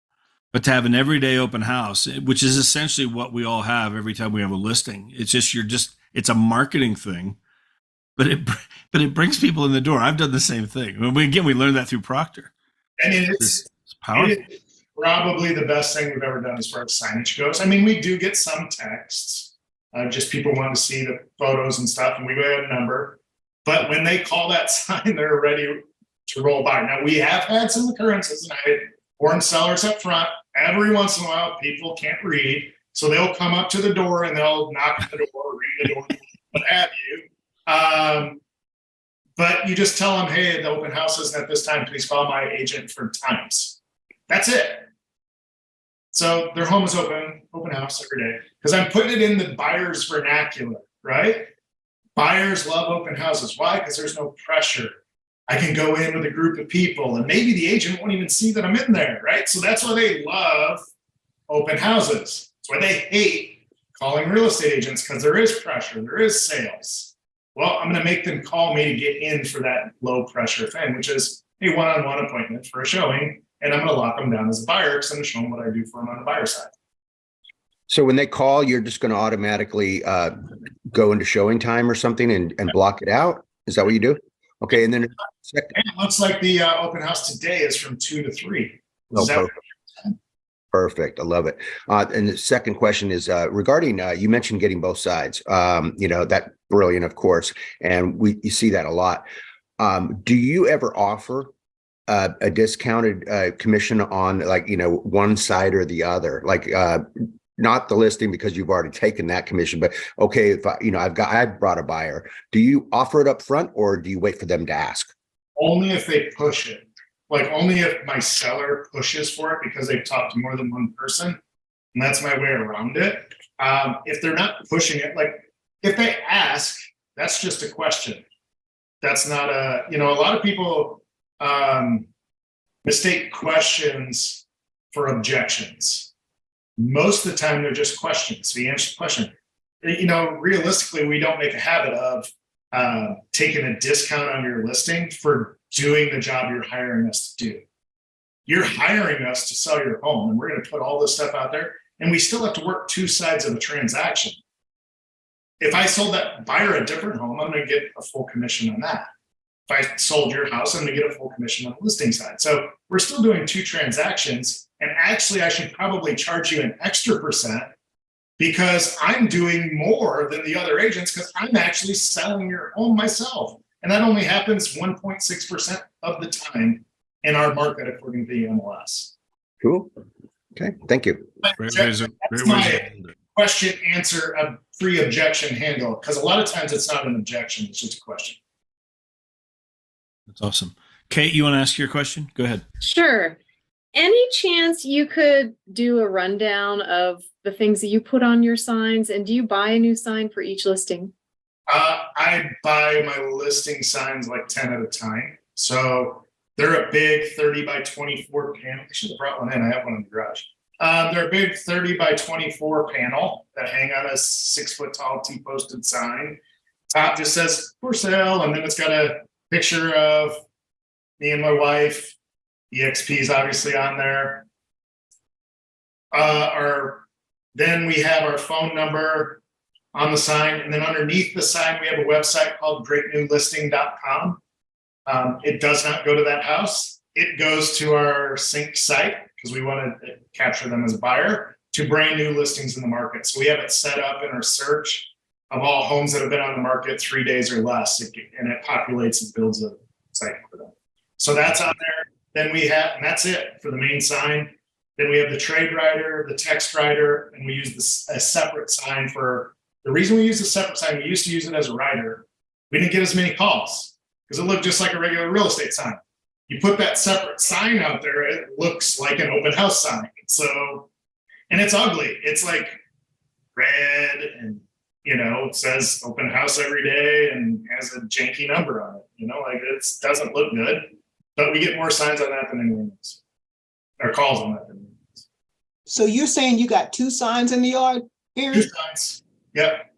But to have an everyday open house, which is essentially what we all have every time we have a listing, it's just it's a marketing thing, but it brings people in the door. I've done the same thing. We learned that through Proctor.
And it's
powerful.
It is probably the best thing we've ever done as far as signage goes. I mean, we do get some texts, just people want to see the photos and stuff, and we have a number. But when they call that sign, they're ready to roll by. Now, we have had some occurrences, and I had warned sellers up front. Every once in a while, people can't read, so they'll come up to the door and they'll knock on the door, read the door, what have you. But you just tell them, hey, the open house isn't at this time. Please call my agent for times. That's it. So their home is open house every day. Because I'm putting it in the buyer's vernacular, right? Buyers love open houses. Why? Because there's no pressure. I can go in with a group of people and maybe the agent won't even see that I'm in there, right? So that's why they love open houses. That's why they hate calling real estate agents, because there is pressure, there is sales. Well, I'm going to make them call me to get in for that low pressure thing, which is a one-on-one appointment for a showing. And I'm going to lock them down as a buyer because I'm going to show them what I do for them on the buyer side.
So when they call, you're just going to automatically go into showing time or something and block it out? Is that what you do? Okay. And then
and it looks like the open house today is from 2 to 3.
Perfect. I love it. And the second question is regarding, you mentioned getting both sides, that brilliant, of course. And you see that a lot. Do you ever offer a discounted commission on one side or the other? Not the listing because you've already taken that commission, but okay, if I brought a buyer, do you offer it up front or do you wait for them to ask?
Only if they push it. Only if my seller pushes for it because they've talked to more than one person, and that's my way around it. If they're not pushing it, if they ask, that's just a question. That's not a lot of people, mistake questions for objections. Most of the time, they're just questions. So you answer the question. Realistically, we don't make a habit of taking a discount on your listing for doing the job you're hiring us to do. You're hiring us to sell your home, and we're going to put all this stuff out there, and we still have to work two sides of the transaction. If I sold that buyer a different home, I'm going to get a full commission on that. If I sold your house, I'm going to get a full commission on the listing side. So we're still doing two transactions. And actually, I should probably charge you an extra percent because I'm doing more than the other agents because I'm actually selling your home myself. And that only happens 1.6% of the time in our market, according to the MLS.
Cool. Okay. Thank you.
That's my question, answer, a free objection handle, because a lot of times it's not an objection, it's just a question.
That's awesome. Kate, you want to ask your question? Go ahead.
Sure. Any chance you could do a rundown of the things that you put on your signs, and do you buy a new sign for each listing?
I buy my listing signs like 10 at a time. So they're a big 30 by 24 panel. I should have brought one in. I have one in the garage. They're a big 30 by 24 panel that hang on a 6 foot tall T-posted sign. Top just says for sale, and then it's got a picture of me and my wife. EXP is obviously on there. Then we have our phone number on the sign, and then underneath the sign we have a website called greatnewlisting.com. It does not go to that house. It goes to our sync site because we want to capture them as a buyer to brand new listings in the market. So we have it set up in our search of all homes that have been on the market 3 days or less, and it populates and builds a site for them. So that's on there. Then we have, and that's it for the main sign. Then we have the trade writer, the text writer, and we use a separate sign for, the reason we use a separate sign, we used to use it as a writer. We didn't get as many calls because it looked just like a regular real estate sign. You put that separate sign out there, it looks like an open house sign. So, and it's ugly. It's like red and, it says open house every day and has a janky number on it. Like it doesn't look good, but we get more signs on that than anyone else. Or calls on that than anyone else.
So you're saying you got 2 signs in the yard, Aaron?
2 signs. Yep.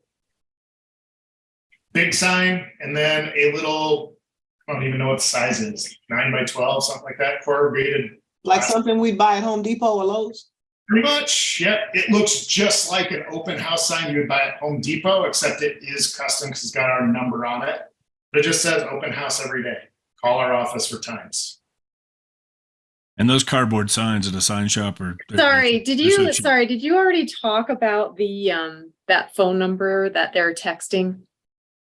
Big sign, and then a little, I don't even know what the size is, 9 by 12, something like that, corrugated.
Like something we'd buy at Home Depot or Lowe's?
Pretty much, yeah. It looks just like an open house sign you would buy at Home Depot, except it is custom because it's got our number on it. But it just says open house every day. Call our office for times.
And those cardboard signs at a sign shop are.
Sorry, did you already talk about the that phone number that they're texting?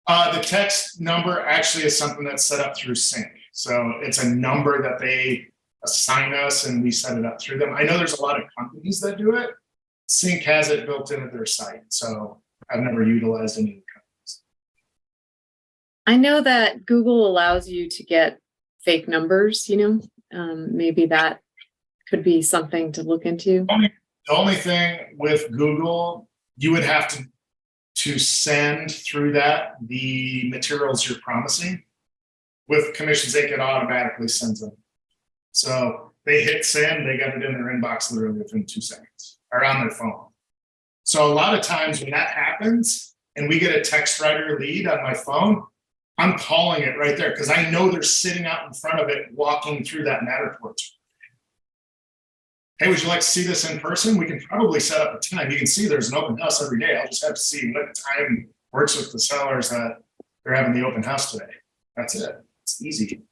The text number actually is something that's set up through Sync. So it's a number that they assign us and we set it up through them. I know there's a lot of companies that do it. Sync has it built into their site. So I've never utilized any of the companies.
I know that Google allows you to get fake numbers, maybe that could be something to look into.
The only thing with Google, you would have to send through that the materials you're promising. With commissions, they can automatically send them. So they hit send, they got it in their inbox literally within 2 seconds or on their phone. So a lot of times when that happens and we get a text writer lead on my phone, I'm calling it right there because I know they're sitting out in front of it, walking through that Matterport. Hey, would you like to see this in person? We can probably set up a time. You can see there's an open house every day. I'll just have to see what time works with the sellers that they're having the open house today. That's it. It's easy.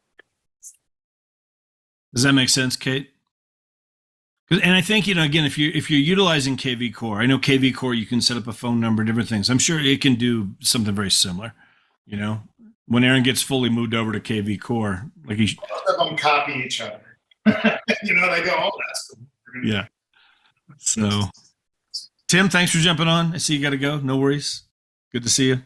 Does that make sense, Kate? And I think, again, if you're utilizing KV Core, I know KV Core, you can set up a phone number, different things. I'm sure it can do something very similar. When Aaron gets fully moved over to KV Core, like
both of them copy each other. They go, oh, that's cool.
Yeah. So, Tim, thanks for jumping on. I see you got to go. No worries. Good to see you.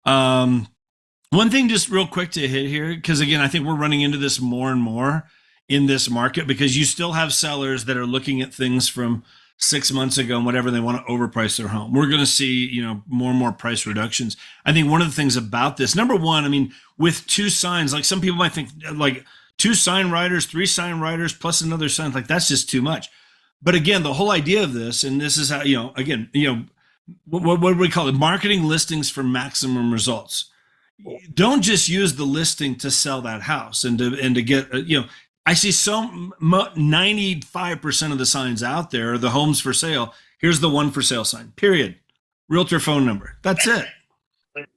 One thing just real quick to hit here, because again, I think we're running into this more and more in this market because you still have sellers that are looking at things from 6 months ago and whatever, they want to overprice their home. We're going to see, more and more price reductions. I think one of the things about this, number one, with 2 signs, like some people might think like 2 sign writers, 3 sign writers, plus another sign, like that's just too much. But again, the whole idea of this, and this is how, again, what do we call it? Marketing listings for maximum results. Don't just use the listing to sell that house and to get, I see 95% of the signs out there are the homes for sale. Here's the one for sale sign, period. Realtor phone number. That's it.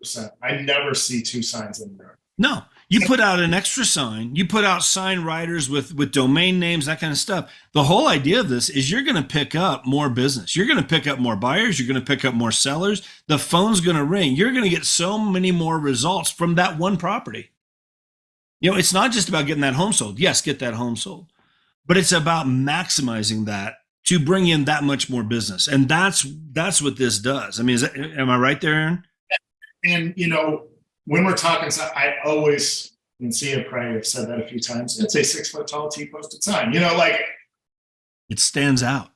100%. I never see 2 signs in there.
No, you put out an extra sign, you put out sign writers with domain names, that kind of stuff. The whole idea of this is you're going to pick up more business. You're going to pick up more buyers. You're going to pick up more sellers. The phone's going to ring. You're going to get so many more results from that one property. It's not just about getting that home sold. Yes, get that home sold, but it's about maximizing that to bring in that much more business. And that's what this does. I mean, am I right there, Aaron?
And, when we're talking, I always, and see, I probably have said that a few times, it's a 6-foot tall T-posted sign, like
it stands out.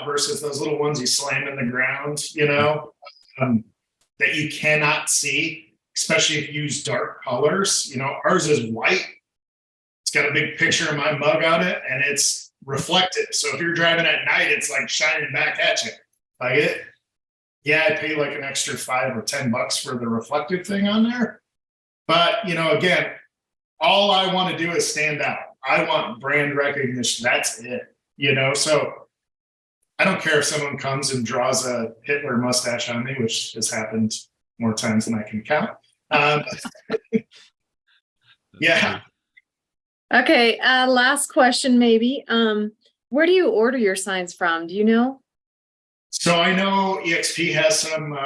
Versus those little ones you slam in the ground, that you cannot see, especially if you use dark colors. Ours is white. It's got a big picture of my mug on it, and it's reflective. So if you're driving at night, it's like shining back at you. Like it. Yeah, I pay like an extra $5 or $10 for the reflective thing on there. But, again, all I want to do is stand out. I want brand recognition. That's it, So I don't care if someone comes and draws a Hitler mustache on me, which has happened more times than I can count. Yeah.
Okay. Last question, maybe. Where do you order your signs from? Do you know?
So I know EXP has some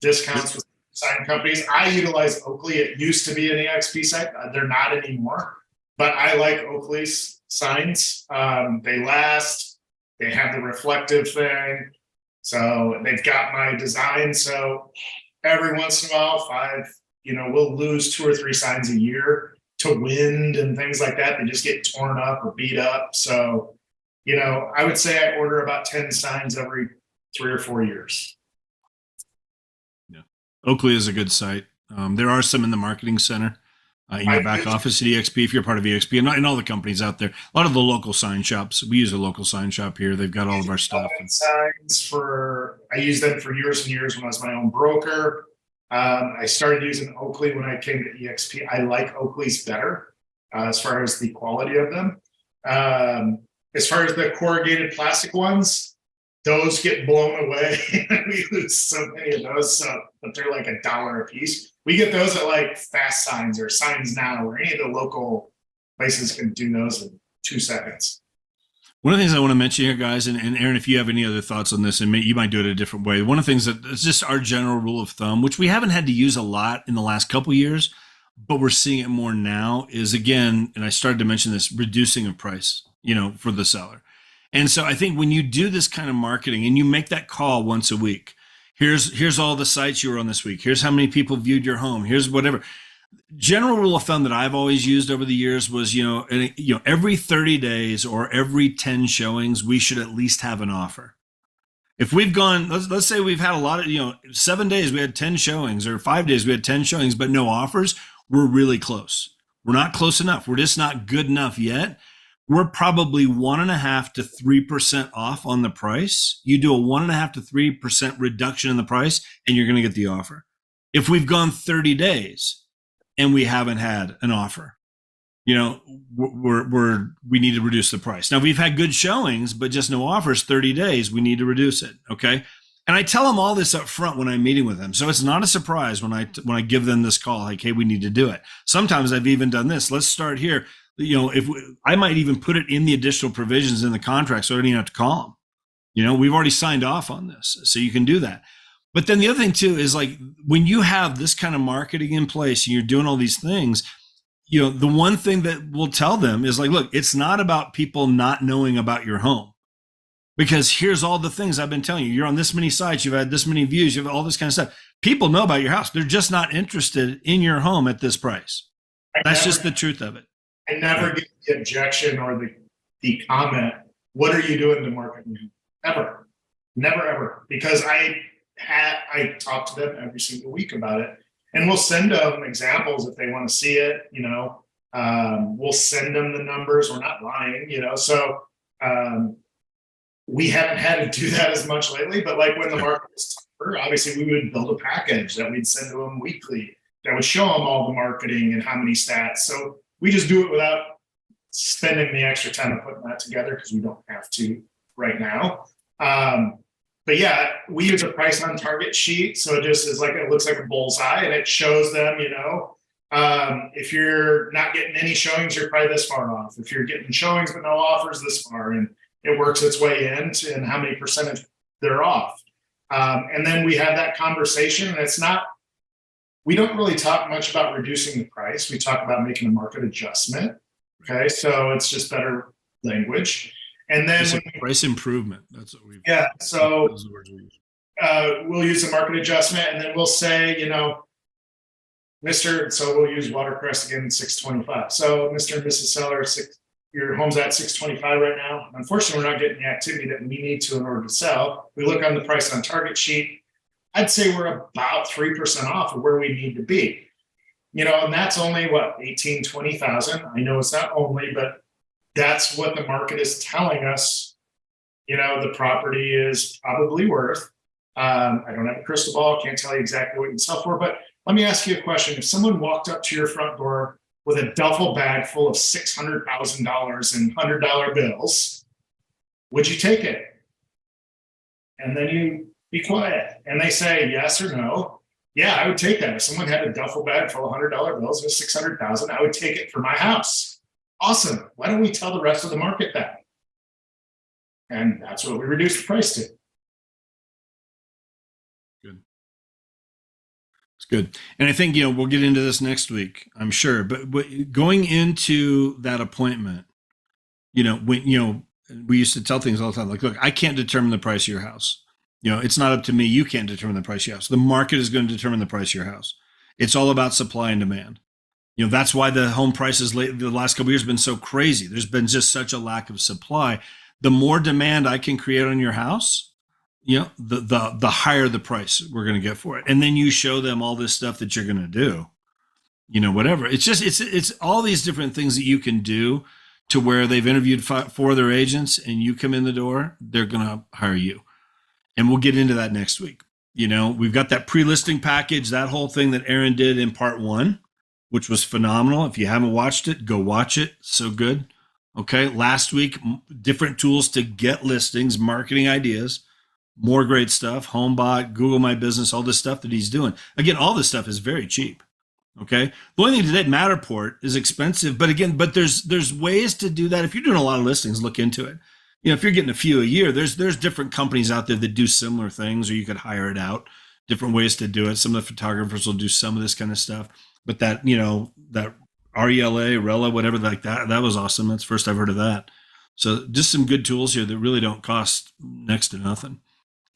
discounts with sign companies. I utilize Oakley. It used to be an EXP site. They're not anymore, but I like Oakley's signs. They last. They have the reflective thing. So they've got my design. So every once in a while, we'll lose 2 or 3 signs a year to wind and things like that. They just get torn up or beat up. So I would say I order about 10 signs every 3 or 4 years.
Yeah. Oakley is a good site. There are some in the marketing center, in your back office at EXP, if you're part of EXP, and all the companies out there. A lot of the local sign shops. We use a local sign shop here. They've got all of our stuff.
Signs I used them for years and years when I was my own broker. I started using Oakley when I came to EXP. I like Oakley's better as far as the quality of them. As far as the corrugated plastic ones, those get blown away. We lose so many of those, but they're like $1 a piece. We get those at like Fast Signs or Signs Now, or any of the local places can do those in 2 seconds.
One of the things I want to mention here, guys, and Aaron, if you have any other thoughts on this, and you might do it a different way. One of the things that it's just our general rule of thumb, which we haven't had to use a lot in the last couple of years, but we're seeing it more now, is again, and I started to mention this, reducing of price, for the seller. And so I think when you do this kind of marketing and you make that call once a week, here's all the sites you were on this week. Here's how many people viewed your home. Here's whatever. General rule of thumb that I've always used over the years was, every 30 days or every 10 showings, we should at least have an offer. If we've gone, let's say we've had a lot of, 7 days, we had 10 showings, or 5 days, we had 10 showings, but no offers, we're really close. We're not close enough. We're just not good enough yet. We're probably 1.5% to 3% off on the price. You do a 1.5% to 3% reduction in the price, and you're going to get the offer. If we've gone 30 days and we haven't had an offer, we need to reduce the price. Now, we've had good showings, but just no offers 30 days, we need to reduce it. Okay. And I tell them all this up front when I'm meeting with them. So it's not a surprise when I give them this call, like, hey, we need to do it. Sometimes I've even done this. Let's start here. I might even put it in the additional provisions in the contract, so I don't even have to call them. We've already signed off on this, so you can do that. But then the other thing too is, like, when you have this kind of marketing in place and you're doing all these things, the one thing that we'll tell them is, like, look, it's not about people not knowing about your home, because here's all the things I've been telling you. You're on this many sites, you've had this many views, you have all this kind of stuff. People know about your house. They're just not interested in your home at this price. That's just the truth of it.
I never get the objection or the comment, what are you doing to market me? Never, ever. Because I talk to them every single week about it. And we'll send them examples if they want to see it, we'll send them the numbers. We're not lying, so we haven't had to do that as much lately, but like when the market was tougher, obviously we would build a package that we'd send to them weekly that would show them all the marketing and how many stats. So we just do it without spending the extra time of putting that together because we don't have to right now. But yeah, we use a price on target sheet. So it just is like, it looks like a bullseye and it shows them, if you're not getting any showings, you're probably this far off. If you're getting showings but no offers, this far, and it works its way into and how many percentage they're off. And then we have that conversation, and we don't really talk much about reducing the price. We talk about making a market adjustment. Okay, so it's just better language. And then
price improvement. That's what we've.
Yeah. So we'll use a market adjustment, and then we'll say, so we'll use Watercrest again, 625. So Mr. and Mrs. Seller, your home's at 625 right now. Unfortunately, we're not getting the activity that we need to in order to sell. We look on the price on target sheet. I'd say we're about 3% off of where we need to be. And that's only what, 18, 20,000. I know it's not only, but that's what the market is telling us, the property is probably worth. I don't have a crystal ball, can't tell you exactly what you can sell for, but let me ask you a question. If someone walked up to your front door with a duffel bag full of $600,000 in $100 bills, would you take it? And then you be quiet. And they say yes or no. Yeah, I would take that. If someone had a duffel bag full of $100 bills with 600,000, I would take it for my house. Awesome. Why don't we tell the rest of the market that? And that's what we reduce the price to.
Good. It's good. And I think, we'll get into this next week, I'm sure. But going into that appointment, when, we used to tell things all the time, like, look, I can't determine the price of your house. It's not up to me. You can't determine the price of your house. The market is going to determine the price of your house. It's all about supply and demand. That's why the home prices the last couple of years have been so crazy. There's been just such a lack of supply. The more demand I can create on your house, the higher the price we're going to get for it. And then you show them all this stuff that you're going to do, whatever. It's just, it's all these different things that you can do to where they've interviewed 4 other agents and you come in the door, they're going to hire you. And we'll get into that next week. We've got that pre-listing package, that whole thing that Aaron did in part 1, which was phenomenal. If you haven't watched it, go watch it. So good. Okay. Last week, different tools to get listings, marketing ideas, more great stuff, HomeBot, Google My Business, all this stuff that he's doing. Again, all this stuff is very cheap. Okay. The only thing today, Matterport is expensive, but there's ways to do that. If you're doing a lot of listings, look into it. If you're getting a few a year, there's different companies out there that do similar things, or you could hire it out, different ways to do it. Some of the photographers will do some of this kind of stuff, but that Rela, whatever, like that was awesome. That's the first I've heard of that. So just some good tools here that really don't cost next to nothing.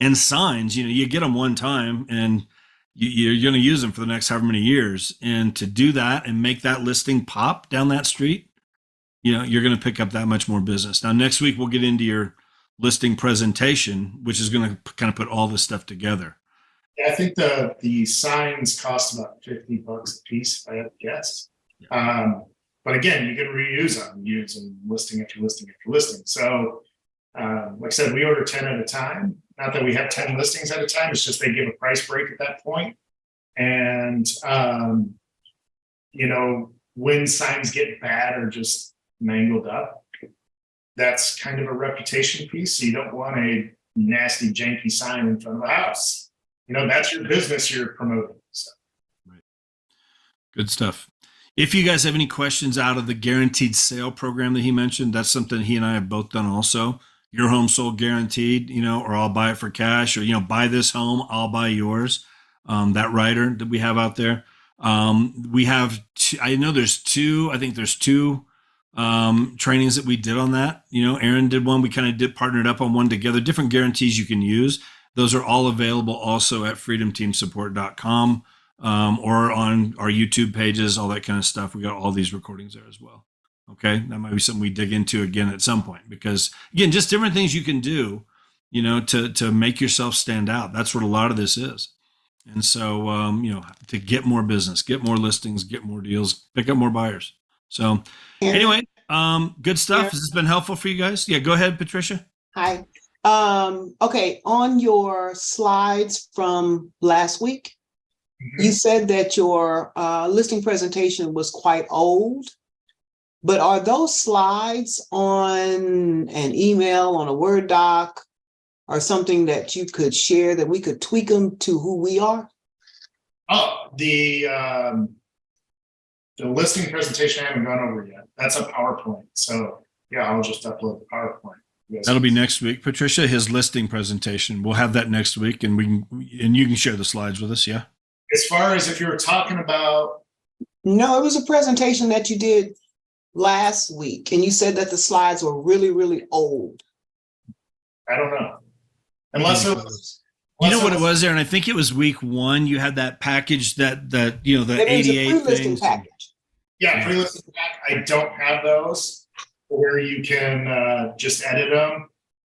And signs, you get them one time and you're going to use them for the next however many years. And to do that and make that listing pop down that street, you're going to pick up that much more business. Now, next week, we'll get into your listing presentation, which is going to kind of put all this stuff together.
Yeah, I think the signs cost about $50 a piece, if I had to guess. Yeah. But again, you can reuse them, use them listing after listing after listing. So, like I said, we order 10 at a time. Not that we have 10 listings at a time. It's just they give a price break at that point. And, when signs get bad or just mangled up, that's kind of a reputation piece. So you don't want a nasty, janky sign in front of a house. That's your business you're promoting. So.
Right. Good stuff. If you guys have any questions out of the guaranteed sale program that he mentioned, that's something he and I have both done also. Your home sold guaranteed, or I'll buy it for cash, or, buy this home, I'll buy yours. That rider that we have out there. We have, I think there's two trainings that we did on that. Aaron did one. We kind of partnered up on one together, different guarantees you can use. Those are all available also at freedomteamsupport.com, or on our YouTube pages, all that kind of stuff. We got all these recordings there as well. Okay. That might be something we dig into again at some point, because again, just different things you can do, to make yourself stand out. That's what a lot of this is. And so, to get more business, get more listings, get more deals, pick up more buyers. So anyway, good stuff. Has this been helpful for you guys? Yeah, go ahead, Patricia.
Hi. Okay, on your slides from last week, you said that your listing presentation was quite old, but are those slides on an email, on a Word doc, or something that you could share that we could tweak them to who we are?
Oh, the listing presentation I haven't gone over yet. That's a PowerPoint. So yeah, I'll just upload the PowerPoint. Yes.
That'll be next week, Patricia. His listing presentation. We'll have that next week, and you can share the slides with us. Yeah.
As far as if you were talking about,
No, it was a presentation that you did last week, and you said that the slides were really, really old.
I don't know. Unless it was.
You know what it was there, and I think it was week 1. You had that package that the
It was a
88
pre-listing
things.
package.
Yeah, pre-listing pack. I don't have those where you can just edit them.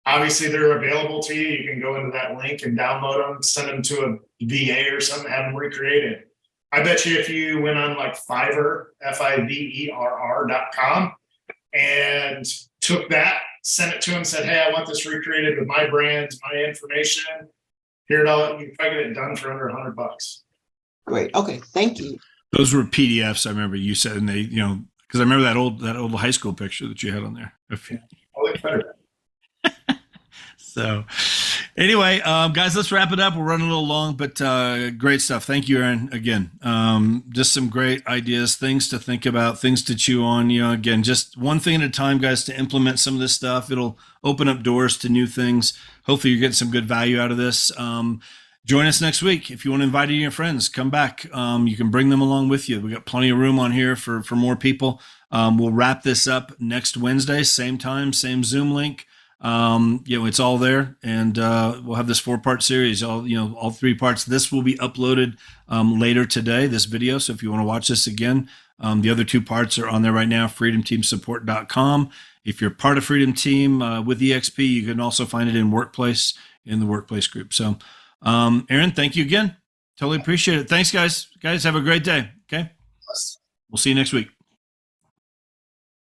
Obviously, they're available to you. You can go into that link and download them, send them to a VA or something, have them recreated. I bet you if you went on like Fiverr, Fiverr.com, and took that, sent it to them, said, hey, I want this recreated with my brand, my information. Here it all, you can probably get it done for under $100.
Great. Okay. Thank you.
Those were PDFs. I remember you said, and they, because I remember that old high school picture that you had on there.
I'll look better.
So anyway, guys, let's wrap it up. We're running a little long, but great stuff. Thank you, Aaron. Again, just some great ideas, things to think about, things to chew on. Again, just one thing at a time, guys, to implement some of this stuff. It'll open up doors to new things. Hopefully you're getting some good value out of this. Join us next week. If you want to invite any of your friends, come back. You can bring them along with you. We got plenty of room on here for more people. We'll wrap this up next Wednesday, same time, same Zoom link. It's all there, and we'll have this 4-part series, all 3 parts. This will be uploaded later today, this video. So if you want to watch this again, the other 2 parts are on there right now, freedomteamsupport.com. If you're part of Freedom Team with EXP, you can also find it in Workplace, in the Workplace group. So, Aaron, thank you again. Totally appreciate it. Thanks, guys. Guys, have a great day. Okay. We'll see you next week.